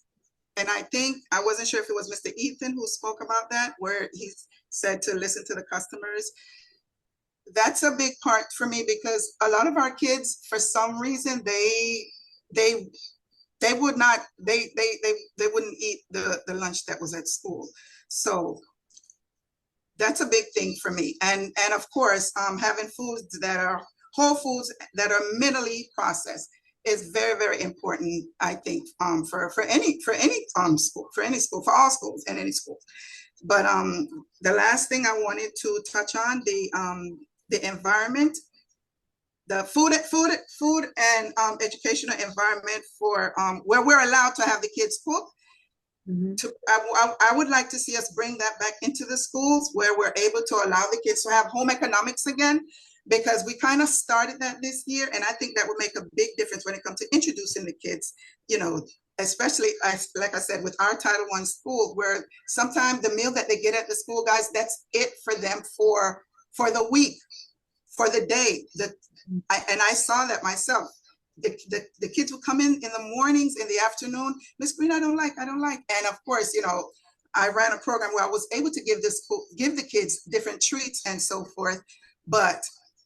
And I think, I wasn't sure if it was Mr. Ethan who spoke about that, where he said to listen to the customers. That's a big part for me because a lot of our kids, for some reason, they would not, they wouldn't eat the lunch that was at school. So that's a big thing for me. And of course, having foods that are whole foods that are minimally processed is very, very important, I think, for any school, for all schools and any school. But the last thing I wanted to touch on, the environment, the food and educational environment for where we're allowed to have the kids cook. I would like to see us bring that back into the schools where we're able to allow the kids to have home economics again, because we kind of started that this year. And I think that would make a big difference when it comes to introducing the kids, especially like I said, with our Title I school, where sometimes the meal that they get at the school, guys, that's it for them for the week, for the day. And I saw that myself. The kids would come in the mornings, in the afternoon. Miss Green, I don't like. And of course, I ran a program where I was able to give the kids different treats and so forth. But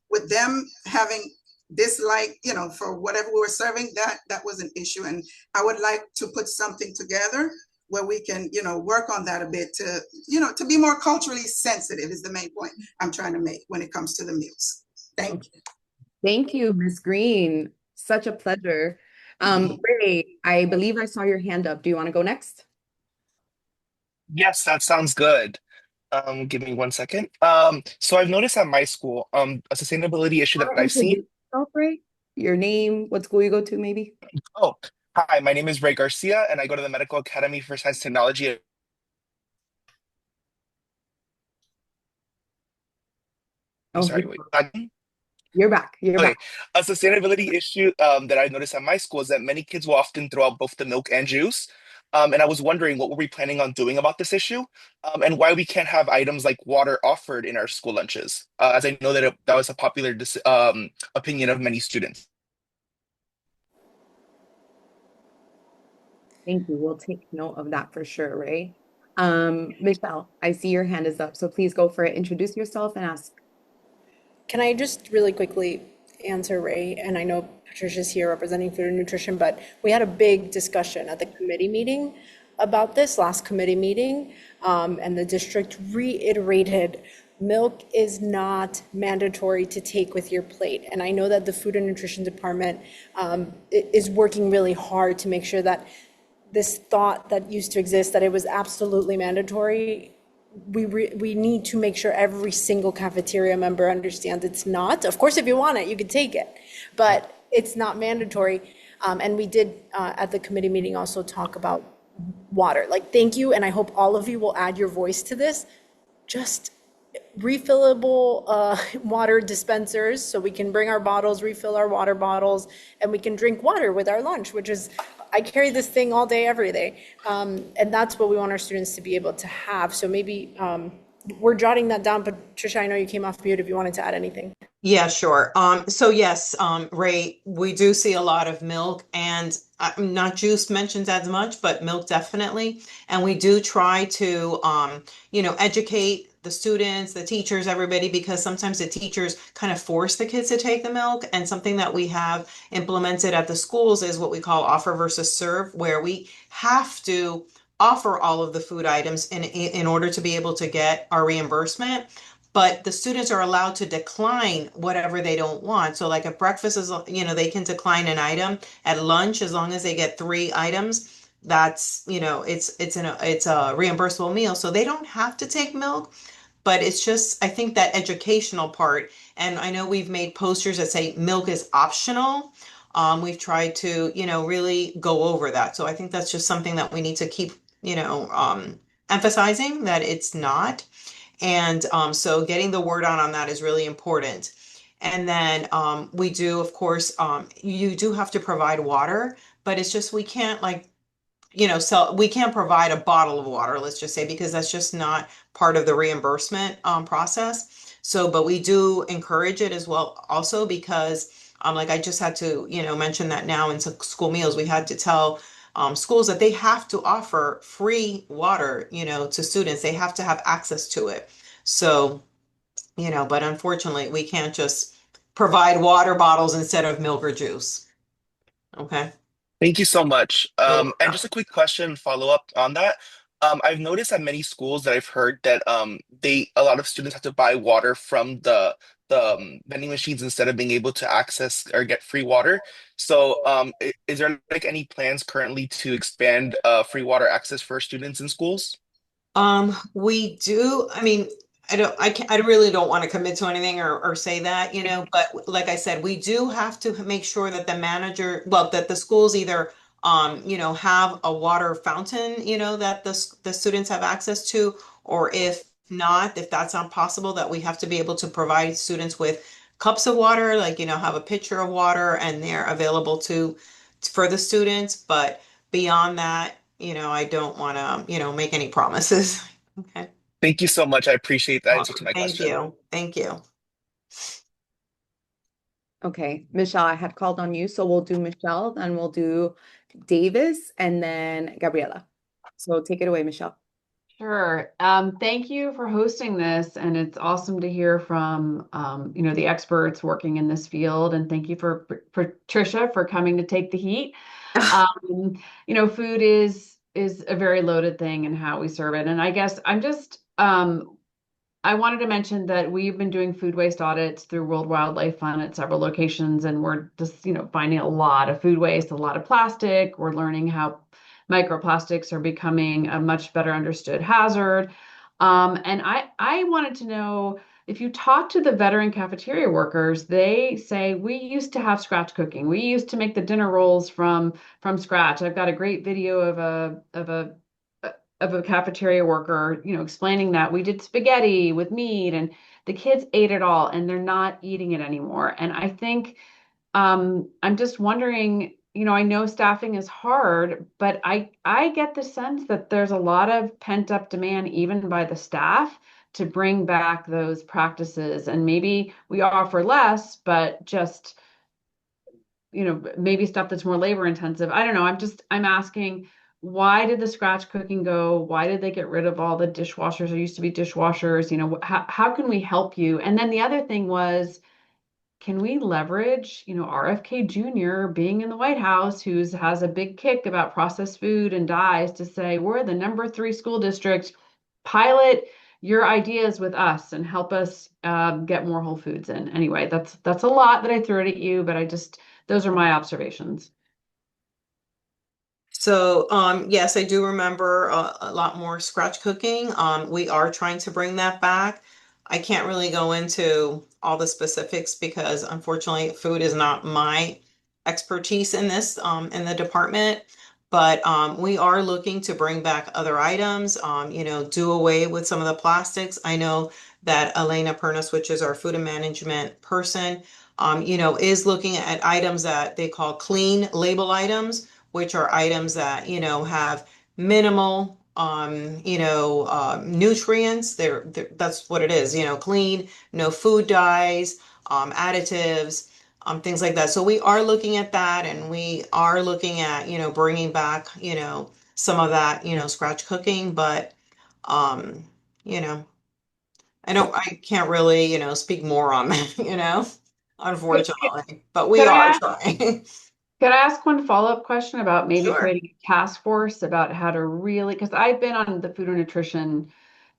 with them having dislike, for whatever we were serving, that was an issue. And I would like to put something together where we can, work on that a bit to be more culturally sensitive is the main point I'm trying to make when it comes to the meals. Thank you. Thank you, Ms. Green. Such a pleasure. Ray, I believe I saw your hand up. Do you want to go next? Yes, that sounds good. Give me one second. So I've noticed at my school, a sustainability issue that I've seen. Yourself, Ray? Your name, what school you go to, maybe? Oh, hi, my name is Ray Garcia, and I go to the Medical Academy for Science and Technology. I'm sorry, wait. You're back. You're Okay, back. a sustainability issue that I noticed at my school is that many kids will often throw out both the milk and juice. And I was wondering what were we planning on doing about this issue, and why we can't have items like water offered in our school lunches, as I know that that was a popular opinion of many students. Thank you. We'll take note of that for sure, Ray. Michelle, I see your hand is up, so please go for it. Introduce yourself and ask. Can I just really quickly answer Ray? And I know Patricia's here representing food and nutrition, but we had a big discussion at the committee meeting about this last committee meeting, and the district reiterated milk is not mandatory to take with your plate. And I know that the food and nutrition department is working really hard to make sure that this thought that used to exist, that it was absolutely mandatory, we need to make sure every single cafeteria member understands it's not. Of course, if you want it, you can take it, but it's not mandatory. And we did at the committee meeting also talk about water. Like, thank you, and I hope all of you will add your voice to this. Just refillable water dispensers, so we can bring our bottles, refill our water bottles, and we can drink water with our lunch, which is, I carry this thing all day, every day. And that's what we want our students to be able to have. So maybe we're jotting that down. Patricia, I know you came off mute if you wanted to add anything. Yeah, sure. So yes, Ray, we do see a lot of milk, and not juice mentioned as much, but milk definitely. And we do try to, educate the students, the teachers, everybody, because sometimes the teachers kind of force the kids to take the milk. And something that we have implemented at the schools is what we call offer versus serve, where we have to offer all of the food items in order to be able to get our reimbursement. But the students are allowed to decline whatever they don't want. So like at breakfast is, they can decline an item. At lunch, as long as they get 3 items, that's, it's a reimbursable meal. So they don't have to take milk. but it's just, I think that educational part, and I know we've made posters that say milk is optional. We've tried to, really go over that. So I think that's just something that we need to keep, emphasizing that it's not. And so getting the word out on that is really important. And then we do, of course, you do have to provide water, but it's just we can't like, we can't provide a bottle of water, let's just say, because that's just not part of the reimbursement process. So, but we do encourage it as well, also because like I just had to, mention that now in some school meals, we had to tell schools that they have to offer free water, to students. They have to have access to it. So, but unfortunately, we can't just provide water bottles instead of milk or juice. Okay. Thank you so much. You're And welcome. just a quick question, follow up on that. I've noticed at many schools that I've heard that a lot of students have to buy water from the vending machines instead of being able to access or get free water. So is there like any plans currently to expand free water access for students in schools? We do, I mean, I really don't want to commit to anything or say that, but like I said, we do have to make sure that the manager, well, that the schools either, have a water fountain, that the students have access to, or if not, if that's not possible, that we have to be able to provide students with cups of water, like, have a pitcher of water and they're available for the students. But beyond that, I don't want to, make any promises. Okay. Thank you so much. I appreciate the answer to Welcome. my Thank question. you. Thank you. Okay, Michelle, I had called on you, so we'll do Michelle, then we'll do Davis, and then Gabriela. So take it away, Michelle. Sure. Thank you for hosting this, and it's awesome to hear from the experts working in this field. And thank you for Patricia for coming to take the heat. Food is a very loaded thing and how we serve it. And I guess I wanted to mention that we've been doing food waste audits through World Wildlife Fund at several locations, and we're just, finding a lot of food waste, a lot of plastic. We're learning how microplastics are becoming a much better understood hazard. And I wanted to know if you talk to the veteran cafeteria workers, they say we used to have scratch cooking. We used to make the dinner rolls from scratch. I've got a great video of a cafeteria worker, explaining that we did spaghetti with meat and the kids ate it all and they're not eating it anymore. And I think I'm just wondering, I know staffing is hard, but I get the sense that there's a lot of pent up demand, even by the staff, to bring back those practices. And maybe we offer less, but just, maybe stuff that's more labor intensive. I don't know. I'm asking, why did the scratch cooking go? Why did they get rid of all the dishwashers? There used to be dishwashers. How can we help you? And then the other thing was, can we leverage, RFK Jr. being in the White House, who has a big kick about processed food and dyes, to say, we're the #3 school district, pilot your ideas with us and help us get more whole foods in. Anyway, that's a lot that I threw at you, but those are my observations. So, yes, I do remember a lot more scratch cooking. We are trying to bring that back. I can't really go into all the specifics because unfortunately, food is not my expertise in this, in the department. But we are looking to bring back other items, do away with some of the plastics. I know that Elena Pernis, which is our food and management person, is looking at items that they call clean label items, which are items that, have minimal, nutrients. That's what it is, clean, no food dyes, additives, things like that. So we are looking at that, and we are looking at, bringing back, some of that, scratch cooking, but, you know, I can't really, speak more on that, Could, unfortunately, but we could I are ask, trying. could I ask one follow-up question about maybe Sure. creating a task force about how to really, because I've been on the food and nutrition,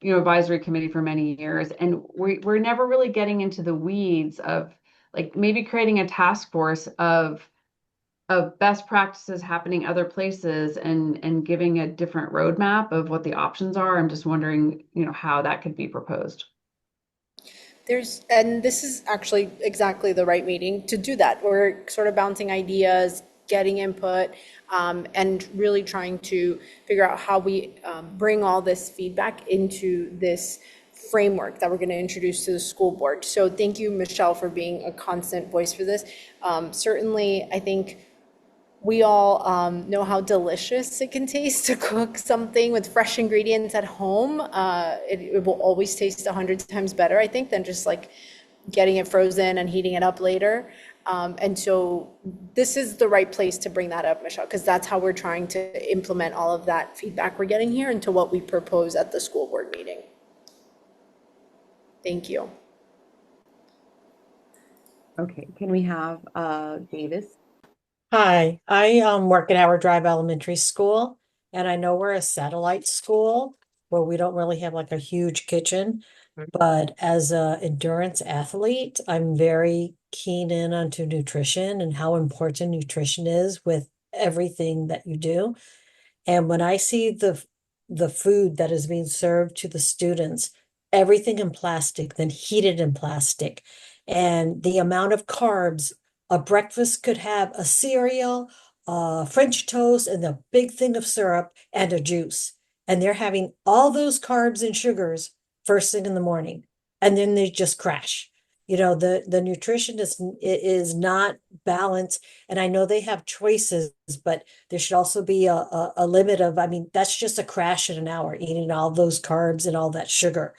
advisory committee for many years, and we're never really getting into the weeds of like maybe creating a task force of best practices happening other places and giving a different roadmap of what the options are. I'm just wondering, how that could be proposed. And this is actually exactly the right meeting to do that. We're sort of bouncing ideas, getting input, and really trying to figure out how we bring all this feedback into this framework that we're going to introduce to the school board. So thank you, Michelle, for being a constant voice for this. Certainly, I think we all know how delicious it can taste to cook something with fresh ingredients at home. It will always taste 100 times better, I think, than just like getting it frozen and heating it up later. And so this is the right place to bring that up, Michelle, because that's how we're trying to implement all of that feedback we're getting here into what we propose at the school board meeting. Thank you. Okay, can we have Davis? Hi, I work at Howard Drive Elementary School, and I know we're a satellite school where we don't really have like a huge kitchen. But as a endurance athlete, I'm very keen in onto nutrition and how important nutrition is with everything that you do. And when I see the food that is being served to the students, everything in plastic, then heated in plastic, and the amount of carbs, a breakfast could have a cereal, French toast, and a big thing of syrup and a juice. And they're having all those carbs and sugars first thing in the morning, and then they just crash. You know, the nutrition is not balanced, and I know they have choices, but there should also be a limit of, I mean, that's just a crash in an hour, eating all those carbs and all that sugar.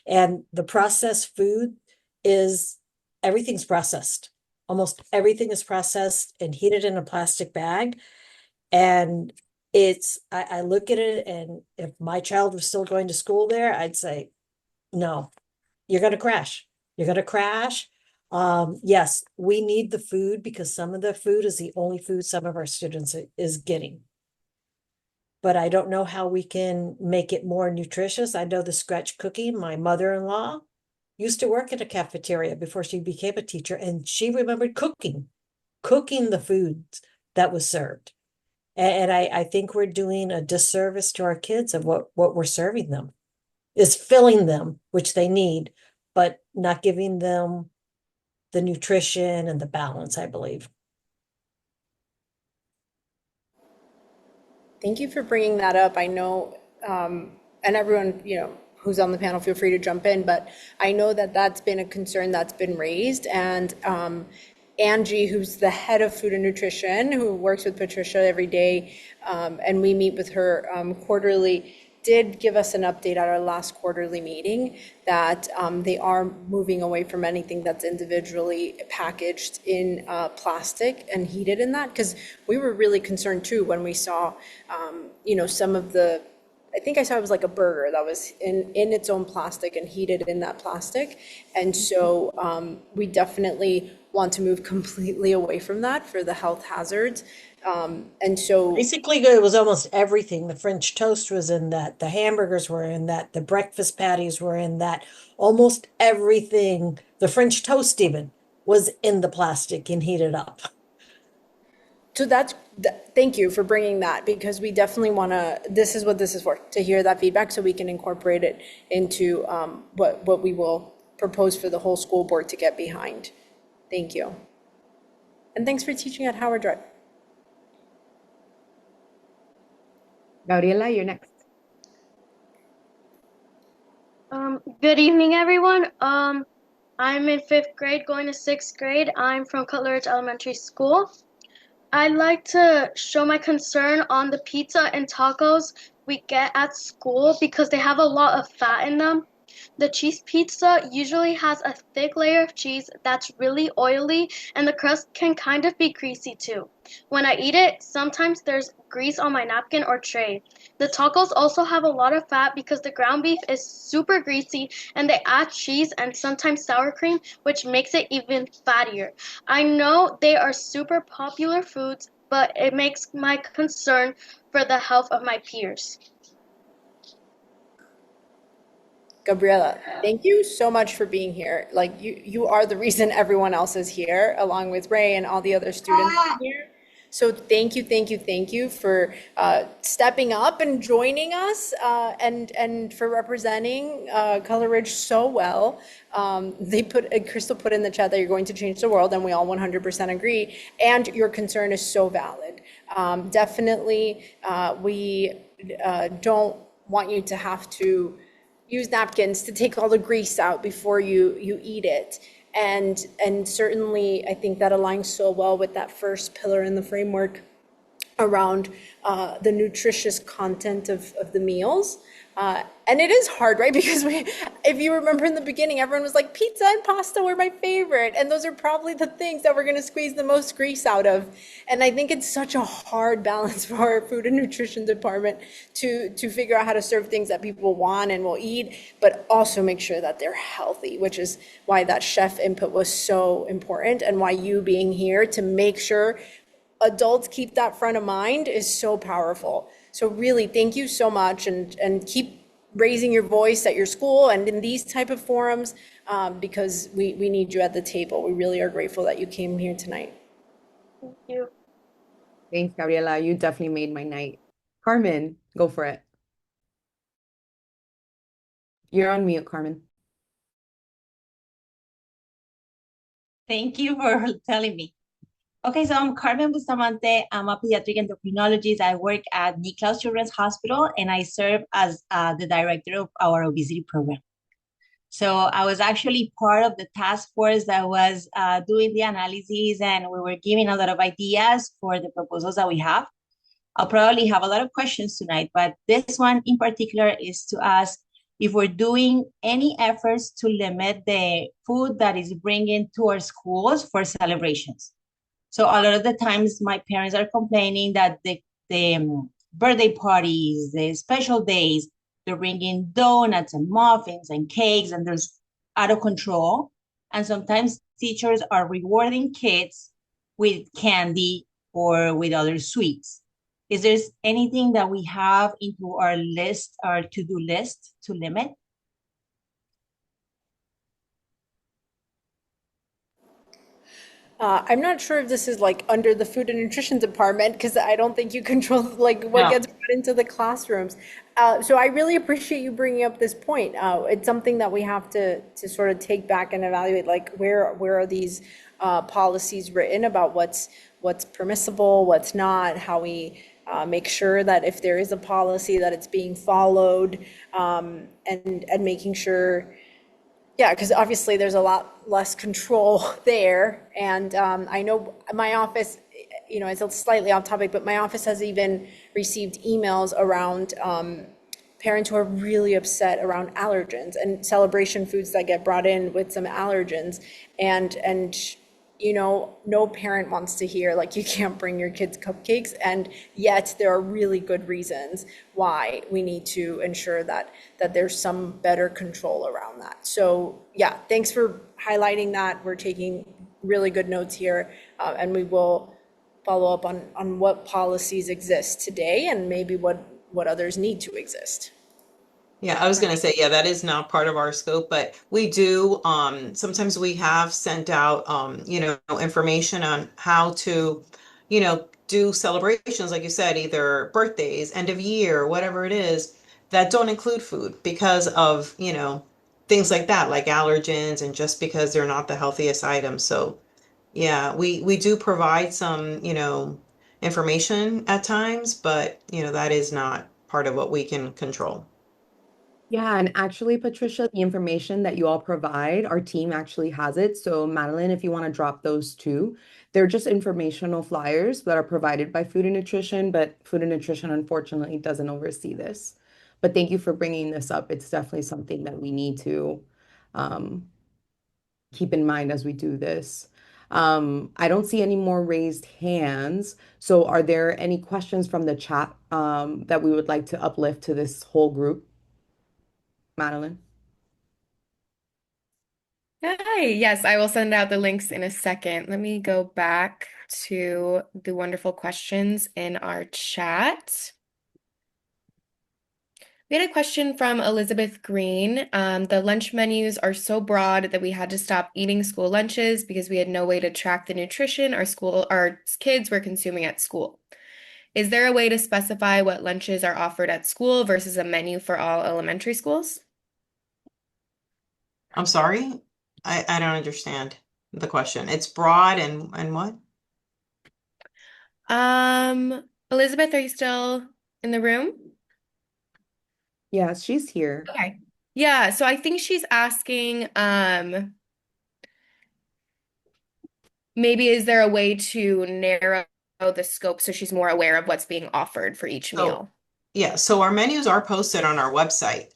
And the processed food is, everything's processed. Almost everything is processed and heated in a plastic bag. And I look at it, and if my child was still going to school there, I'd say, no, you're going to crash. You're going to crash. Yes, we need the food because some of the food is the only food some of our students is getting. But I don't know how we can make it more nutritious. I know the scratch cooking, my mother-in-law used to work at a cafeteria before she became a teacher, and she remembered cooking the foods that was served. And I think we're doing a disservice to our kids of what we're serving them, is filling them, which they need, but not giving them the nutrition and the balance, I believe. Thank you for bringing that up. I know, and everyone, who's on the panel, feel free to jump in, but I know that that's been a concern that's been raised. And Angie, who's the head of food and nutrition, who works with Patricia every day, and we meet with her quarterly, did give us an update at our last quarterly meeting that they are moving away from anything that's individually packaged in plastic and heated in that, because we were really concerned too when we saw, some of the, I think I saw it was like a burger that was in its own plastic and heated in that plastic. And so we definitely want to move completely away from that for the health hazards. And so basically it was almost everything. The French toast was in that, the hamburgers were in that, the breakfast patties were in that, almost everything, the French toast even was in the plastic and heated up. So thank you for bringing that, because we definitely want to, this is what this is for, to hear that feedback so we can incorporate it into what we will propose for the whole school board to get behind. Thank you. And thanks for teaching at Howard Drive. Gabriela, you're next. Good evening, everyone. I'm in 5th grade, going to 6th grade. I'm from Cutler Ridge Elementary School. I'd like to show my concern on the pizza and tacos we get at school because they have a lot of fat in them. The cheese pizza usually has a thick layer of cheese that's really oily, and the crust can kind of be greasy too. When I eat it, sometimes there's grease on my napkin or tray. The tacos also have a lot of fat because the ground beef is super greasy, and they add cheese and sometimes sour cream, which makes it even fattier. I know they are super popular foods, but it makes my concern for the health of my peers. Gabriela, thank you so much for being here. You are the reason everyone else is here, along with Ray and all the other students here. So thank you for stepping up and joining us and for representing Color Ridge so well. Crystal put in the chat that you're going to change the world, and we all 100% agree. And your concern is so valid. Definitely, we don't want you to have to use napkins to take all the grease out before you eat it. And certainly, I think that aligns so well with that first pillar in the framework around the nutritious content of the meals. And it is hard, right? Because if you remember in the beginning, everyone was like, pizza and pasta were my favorite. And those are probably the things that we're going to squeeze the most grease out of. And I think it's such a hard balance for our food and nutrition department to figure out how to serve things that people want and will eat, but also make sure that they're healthy, which is why that chef input was so important, and why you being here to make sure adults keep that front of mind is so powerful. So really, thank you so much, and keep raising your voice at your school and in these type of forums, because we need you at the table. We really are grateful that you came here tonight. Thank you. Thanks, Gabriela. You definitely made my night. Carmen, go for it. You're on mute, Carmen. Thank you for telling me. Okay, so I'm Carmen Bustamante. I'm a pediatric endocrinologist. I work at Nicklaus Children's Hospital, and I serve as the director of our obesity program. So I was actually part of the task force that was doing the analyses, and we were giving a lot of ideas for the proposals that we have. I'll probably have a lot of questions tonight, but this one in particular is to ask if we're doing any efforts to limit the food that is bringing to our schools for celebrations. So a lot of the times my parents are complaining that the birthday parties, the special days, they're bringing donuts and muffins and cakes, and there's out of control. And sometimes teachers are rewarding kids with candy or with other sweets. Is there anything that we have into our list, our to-do list, to limit? I'm not sure if this is like under the food and nutrition department, because I don't think you control like what gets brought into the classrooms. So I really appreciate you bringing up this point. It's something that we have to sort of take back and evaluate, like where are these policies written about what's permissible, what's not, how we make sure that if there is a policy that it's being followed, and making sure. Yeah, because obviously there's a lot less control there. And I know my office, it's slightly off topic, but my office has even received emails around parents who are really upset around allergens and celebration foods that get brought in with some allergens. And no parent wants to hear like you can't bring your kids cupcakes, and yet there are really good reasons why we need to ensure that there's some better control around that. So yeah, thanks for highlighting that. We're taking really good notes here, and we will follow up on what policies exist today and maybe what others need to exist. Yeah, I was going to say, yeah, that is not part of our scope, but we do, sometimes we have sent out, information on how to, do celebrations, like you said, either birthdays, end of year, whatever it is, that don't include food because of, things like that, like allergens, and just because they're not the healthiest items. So yeah, we do provide some, information at times, but, that is not part of what we can control. Yeah, and actually, Patricia, the information that you all provide, our team actually has it. So, Madeline, if you want to drop those too, they're just informational flyers that are provided by Food and Nutrition, but Food and Nutrition, unfortunately, doesn't oversee this. But thank you for bringing this up. It's definitely something that we need to um, keep in mind as we do this. I don't see any more raised hands. So, are there any questions from the chat that we would like to uplift to this whole group? Madeline? Hi, yes, I will send out the links in a second. Let me go back to the wonderful questions in our chat. We had a question from Elizabeth Green. The lunch menus are so broad that we had to stop eating school lunches because we had no way to track the nutrition our kids were consuming at school. Is there a way to specify what lunches are offered at school versus a menu for all elementary schools? I'm sorry, I don't understand the question. It's broad and what? Elizabeth, are you still in the room? Yes, she's here. Okay. Yeah, so I think she's asking, maybe is there a way to narrow the scope so she's more aware of what's being offered for each So, meal? yeah, so our menus are posted on our website,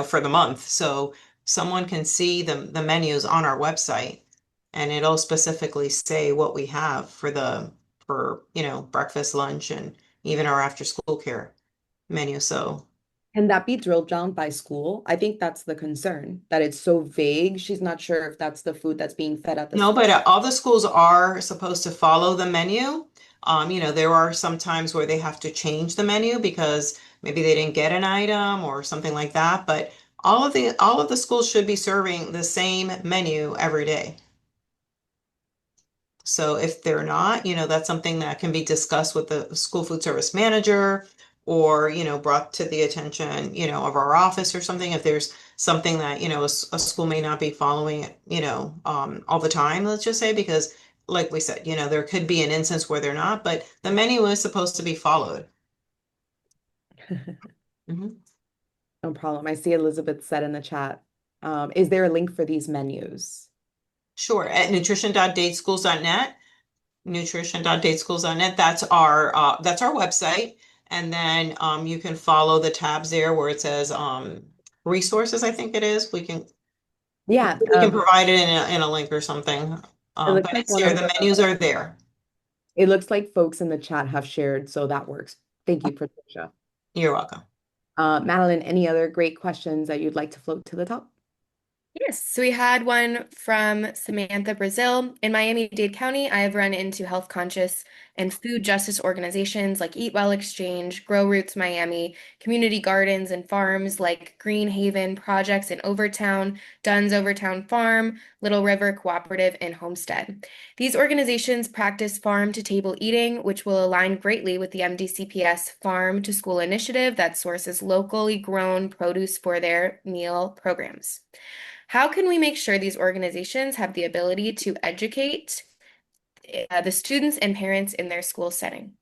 for the month. So someone can see the menus on our website and it'll specifically say what we have for breakfast, lunch, and even our after school care menu. So Can that be drilled down by school? I think that's the concern, that it's so vague. She's not sure if that's the food that's being fed at the no, school. but all the schools are supposed to follow the menu. There are some times where they have to change the menu because maybe they didn't get an item or something like that. But all of the schools should be serving the same menu every day. So if they're not, that's something that can be discussed with the school food service manager or, brought to the attention, of our office or something. If there's something that, a school may not be following, all the time, let's just say, because like we said, there could be an instance where they're not, but the menu is supposed to be followed. Mhm. No problem. I see Elizabeth said in the chat. Is there a link for these menus? Sure. At nutrition.dateschools.net, nutrition.dateschools.net, that's our website. And then you can follow the tabs there where it says resources, I think it is. Yeah, We can provide it in a link or something. it But looks like it's one there. of The menus are there. it looks like folks in the chat have shared, so that works. Thank you, Patricia. You're welcome. Madeline, any other great questions that you'd like to float to the top? Yes, so we had one from Samantha Brazil. In Miami-Dade County, I have run into health conscious and food justice organizations like Eat Well Exchange, Grow Roots Miami, community gardens and farms like Green Haven Projects in Overtown, Dunn's Overtown Farm, Little River Cooperative, and Homestead. These organizations practice farm-to-table eating, which will align greatly with the MDCPS Farm to School initiative that sources locally grown produce for their meal programs. How can we make sure these organizations have the ability to educate the students and parents in their school setting?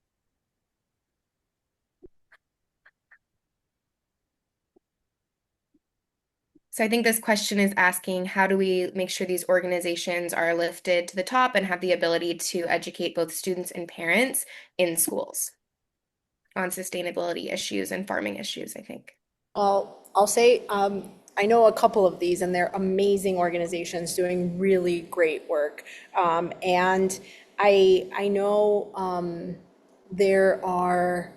So I think this question is asking, how do we make sure these organizations are lifted to the top and have the ability to educate both students and parents in schools on sustainability issues and farming issues, I think. I'll say I know a couple of these, and they're amazing organizations doing really great work. And I know there are.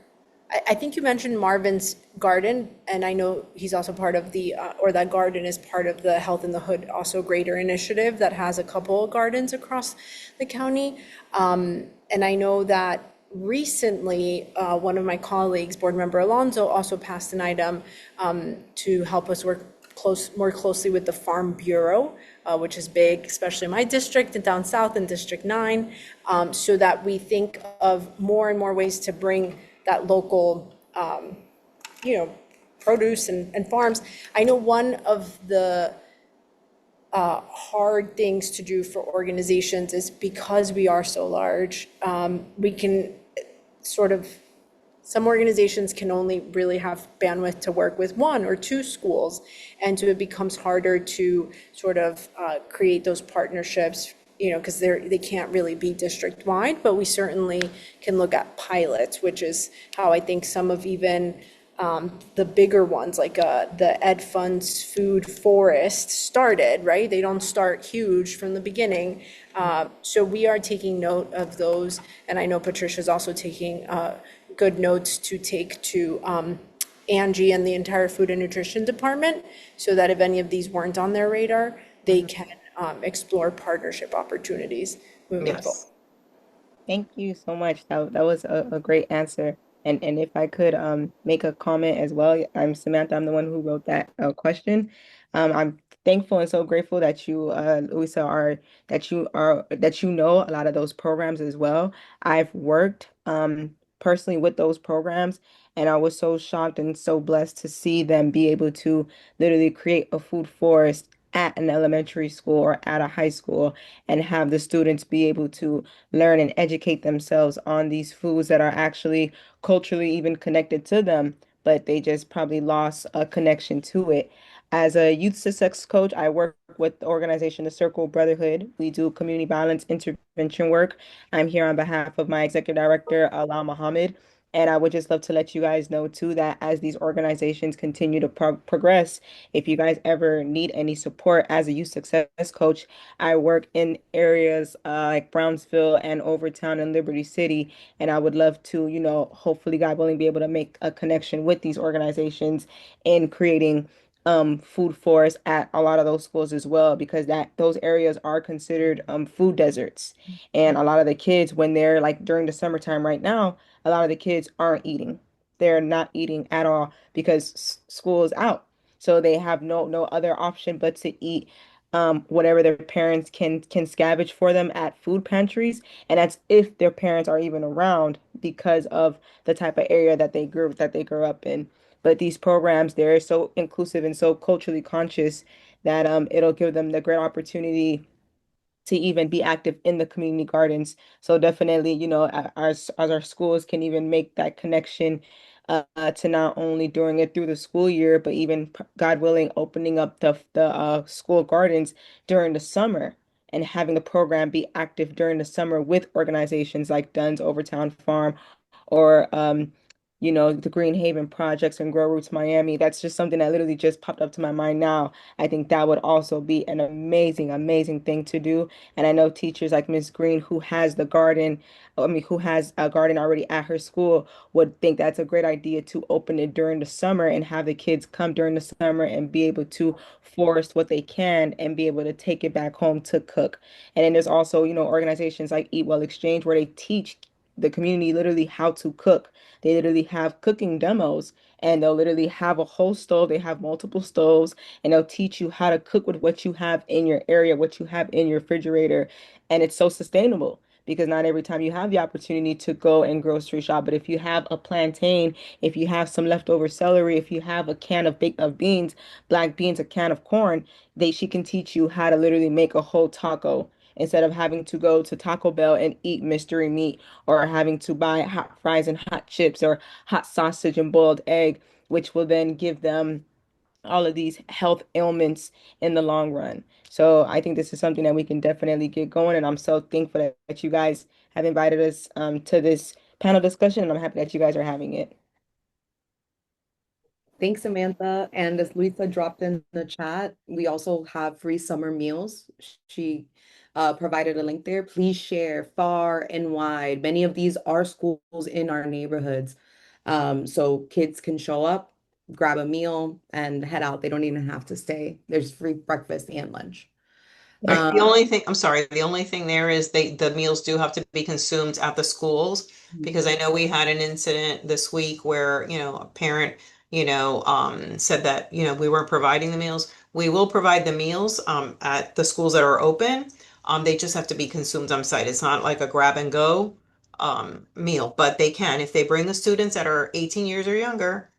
I think you mentioned Marvin's Garden, and I know he's also part of or that garden is part of the Health in the Hood Also Greater initiative that has a couple of gardens across the county. And I know that recently, one of my colleagues, Board Member Alonso, also passed an item to help us work more closely with the Farm Bureau, which is big, especially in my district and down south in District 9, so that we think of more and more ways to bring that local, produce and farms. I know one of the hard things to do for organizations is because we are so large, we can some organizations can only really have bandwidth to work with one or two schools, and so it becomes harder to create those partnerships, because they can't really be district-wide, but we certainly can look at pilots, which is how I think some of even the bigger ones, like the Ed Fund's Food Forest started, right? They don't start huge from the beginning. So we are taking note of those, and I know Patricia's also taking good notes to take to Angie and the entire food and nutrition department, so that if any of these weren't on their radar, they can explore partnership opportunities moving forward. Thank you so much. That was a great answer. And if I could make a comment as well, I'm Samantha. I'm the one who wrote that question. I'm thankful and so grateful that you, Louisa, that you know a lot of those programs as well. I've worked personally with those programs, and I was so shocked and so blessed to see them be able to literally create a food forest at an elementary school or at a high school and have the students be able to learn and educate themselves on these foods that are actually culturally even connected to them, but they just probably lost a connection to it. As a youth success coach, I work with the organization, the Circle Brotherhood. We do community violence intervention work. I'm here on behalf of my executive director, Alaa Mohammed. And I would just love to let you guys know too that as these organizations continue to progress, if you guys ever need any support as a youth success coach, I work in areas like Brownsville and Overtown and Liberty City. And I would love to, hopefully, God willing, be able to make a connection with these organizations in creating food forests at a lot of those schools as well, because those areas are considered food deserts. And a lot of the kids, when they're like during the summertime right now, a lot of the kids aren't eating. They're not eating at all because school is out. So they have no other option but to eat whatever their parents can scavenge for them at food pantries, and that's if their parents are even around because of the type of area that they grew up in. But these programs, they're so inclusive and so culturally conscious that it'll give them the great opportunity to even be active in the community gardens. So definitely, as our schools can even make that connection to not only doing it through the school year, but even God willing, opening up the school gardens during the summer and having the program be active during the summer with organizations like Dunn's Overtown Farm or the Green Haven projects and Grow Roots Miami. That's just something that literally just popped up to my mind now. I think that would also be an amazing, amazing thing to do. And I know teachers like Miss Green, who has the garden, who has a garden already at her school, would think that's a great idea to open it during the summer and have the kids come during the summer and be able to forest what they can and be able to take it back home to cook. And then there's also, organizations like Eat Well Exchange where they teach the community literally how to cook. They literally have cooking demos and they'll literally have a whole stove. They have multiple stoves and they'll teach you how to cook with what you have in your area, what you have in your refrigerator. And it's so sustainable because not every time you have the opportunity to go and grocery shop, but if you have a plantain, if you have some leftover celery, if you have a can of beans, black beans, a can of corn, she can teach you how to literally make a whole taco instead of having to go to Taco Bell and eat mystery meat or having to buy hot fries and hot chips or hot sausage and boiled egg, which will then give them all of these health ailments in the long run. So I think this is something that we can definitely get going. And I'm so thankful that you guys have invited us to this panel discussion. And I'm happy that you guys are having it. Thanks, Samantha. And as Lisa dropped in the chat, we also have free summer meals. She provided a link there. Please share far and wide. Many of these are schools in our neighborhoods. So kids can show up, grab a meal, and head out. They don't even have to stay. There's free breakfast and lunch. Right. The only thing, I'm sorry, the only thing there is the meals do have to be consumed at the schools because I know we had an incident this week where, a parent, said that, we weren't providing the meals. We will provide the meals at the schools that are open. They just have to be consumed on site. It's not like a grab and go meal, but they can, if they bring the students that are 18 years or younger,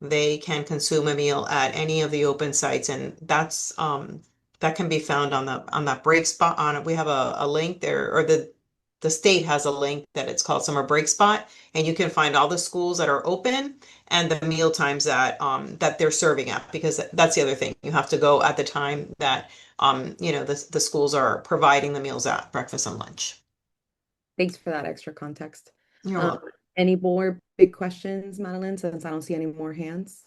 they can consume a meal at any of the open sites. And that can be found on that break spot on it. We have a link there, or the state has a link that it's called Summer Break Spot, and you can find all the schools that are open and the meal times that they're serving at, because that's the other thing. You have to go at the time that the schools are providing the meals at breakfast and lunch. Thanks for that extra context. You're welcome. Any more big questions, Madeline, since I don't see any more hands?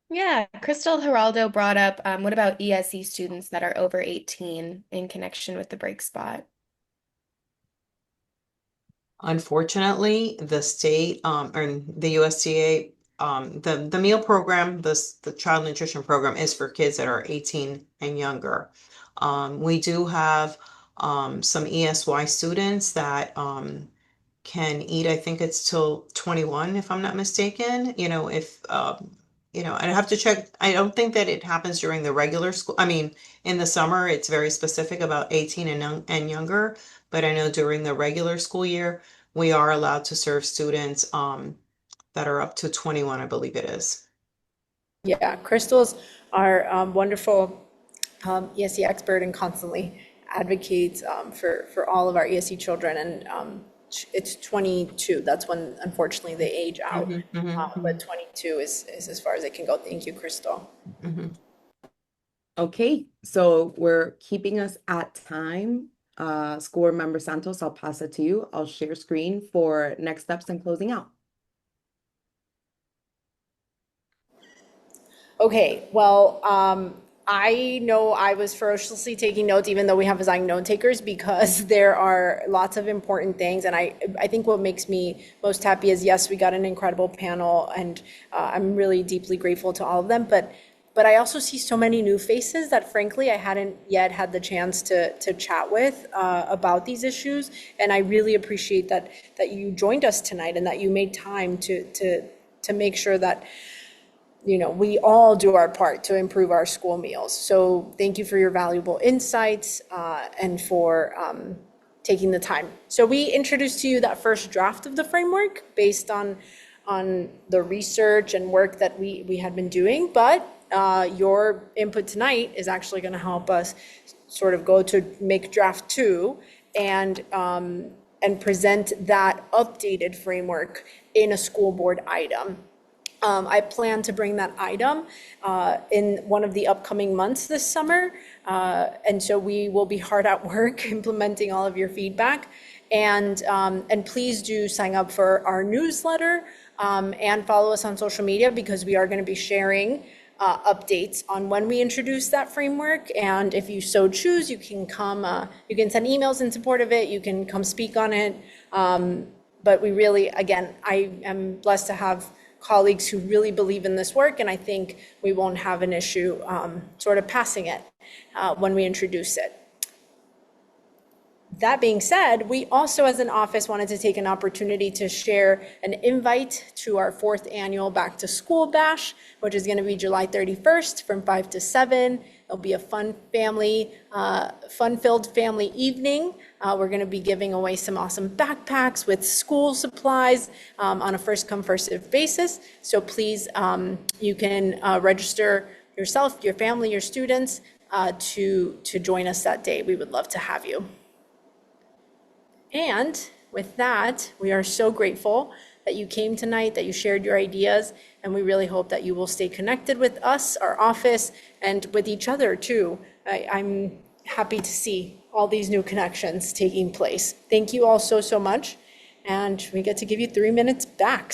Yeah, Crystal Geraldo brought up what about ESE students that are over 18 in connection with the break spot? Unfortunately, the state or the USDA, the meal program, the child nutrition program is for kids that are 18 and younger. We do have some ESY students that can eat. I think it's till 21, if I'm not mistaken. If I'd have to check. I don't think that it happens during the regular school. I mean, in the summer, it's very specific about 18 and younger. But I know during the regular school year, we are allowed to serve students that are up to 21, I believe it is. Yeah, Crystal's our wonderful ESE expert and constantly advocates for all of our ESE children. And it's 22. That's when, unfortunately, they age out. But 22 is as far as it can go. Thank you, Crystal. Okay, so we're keeping us at time. School Board Member Santos, I'll pass it to you. I'll share screen for next steps and closing out. Okay, well, I know I was ferociously taking notes, even though we have assigned note takers, because there are lots of important things. And I think what makes me most happy is, yes, we got an incredible panel, and I'm really deeply grateful to all of them. But I also see so many new faces that, frankly, I hadn't yet had the chance to chat with about these issues. And I really appreciate that you joined us tonight and that you made time to make sure that we all do our part to improve our school meals. So thank you for your valuable insights and for taking the time. So we introduced to you that first draft of the framework based on the research and work that we had been doing. But your input tonight is actually going to help us sort of go to make draft 2 and present that updated framework in a school board item. I plan to bring that item in one of the upcoming months this summer. And so we will be hard at work implementing all of your feedback. And please do sign up for our newsletter and follow us on social media, because we are going to be sharing updates on when we introduce that framework. And if you so choose, you can come, you can send emails in support of it. You can come speak on it. But we really, again, I am blessed to have colleagues who really believe in this work, and I think we won't have an issue sort of passing it when we introduce it. That being said, we also as an office wanted to take an opportunity to share an invite to our 4th annual Back to School Bash, which is going to be July 31st from 5 to 7. It'll be a fun-filled family evening. We're going to be giving away some awesome backpacks with school supplies on a first-come, first-served basis. So please, you can register yourself, your family, your students to join us that day. We would love to have you. And with that, we are so grateful that you came tonight, that you shared your ideas, and we really hope that you will stay connected with us, our office, and with each other too. I'm happy to see all these new connections taking place. Thank you all so much, and we get to give you 3 minutes back.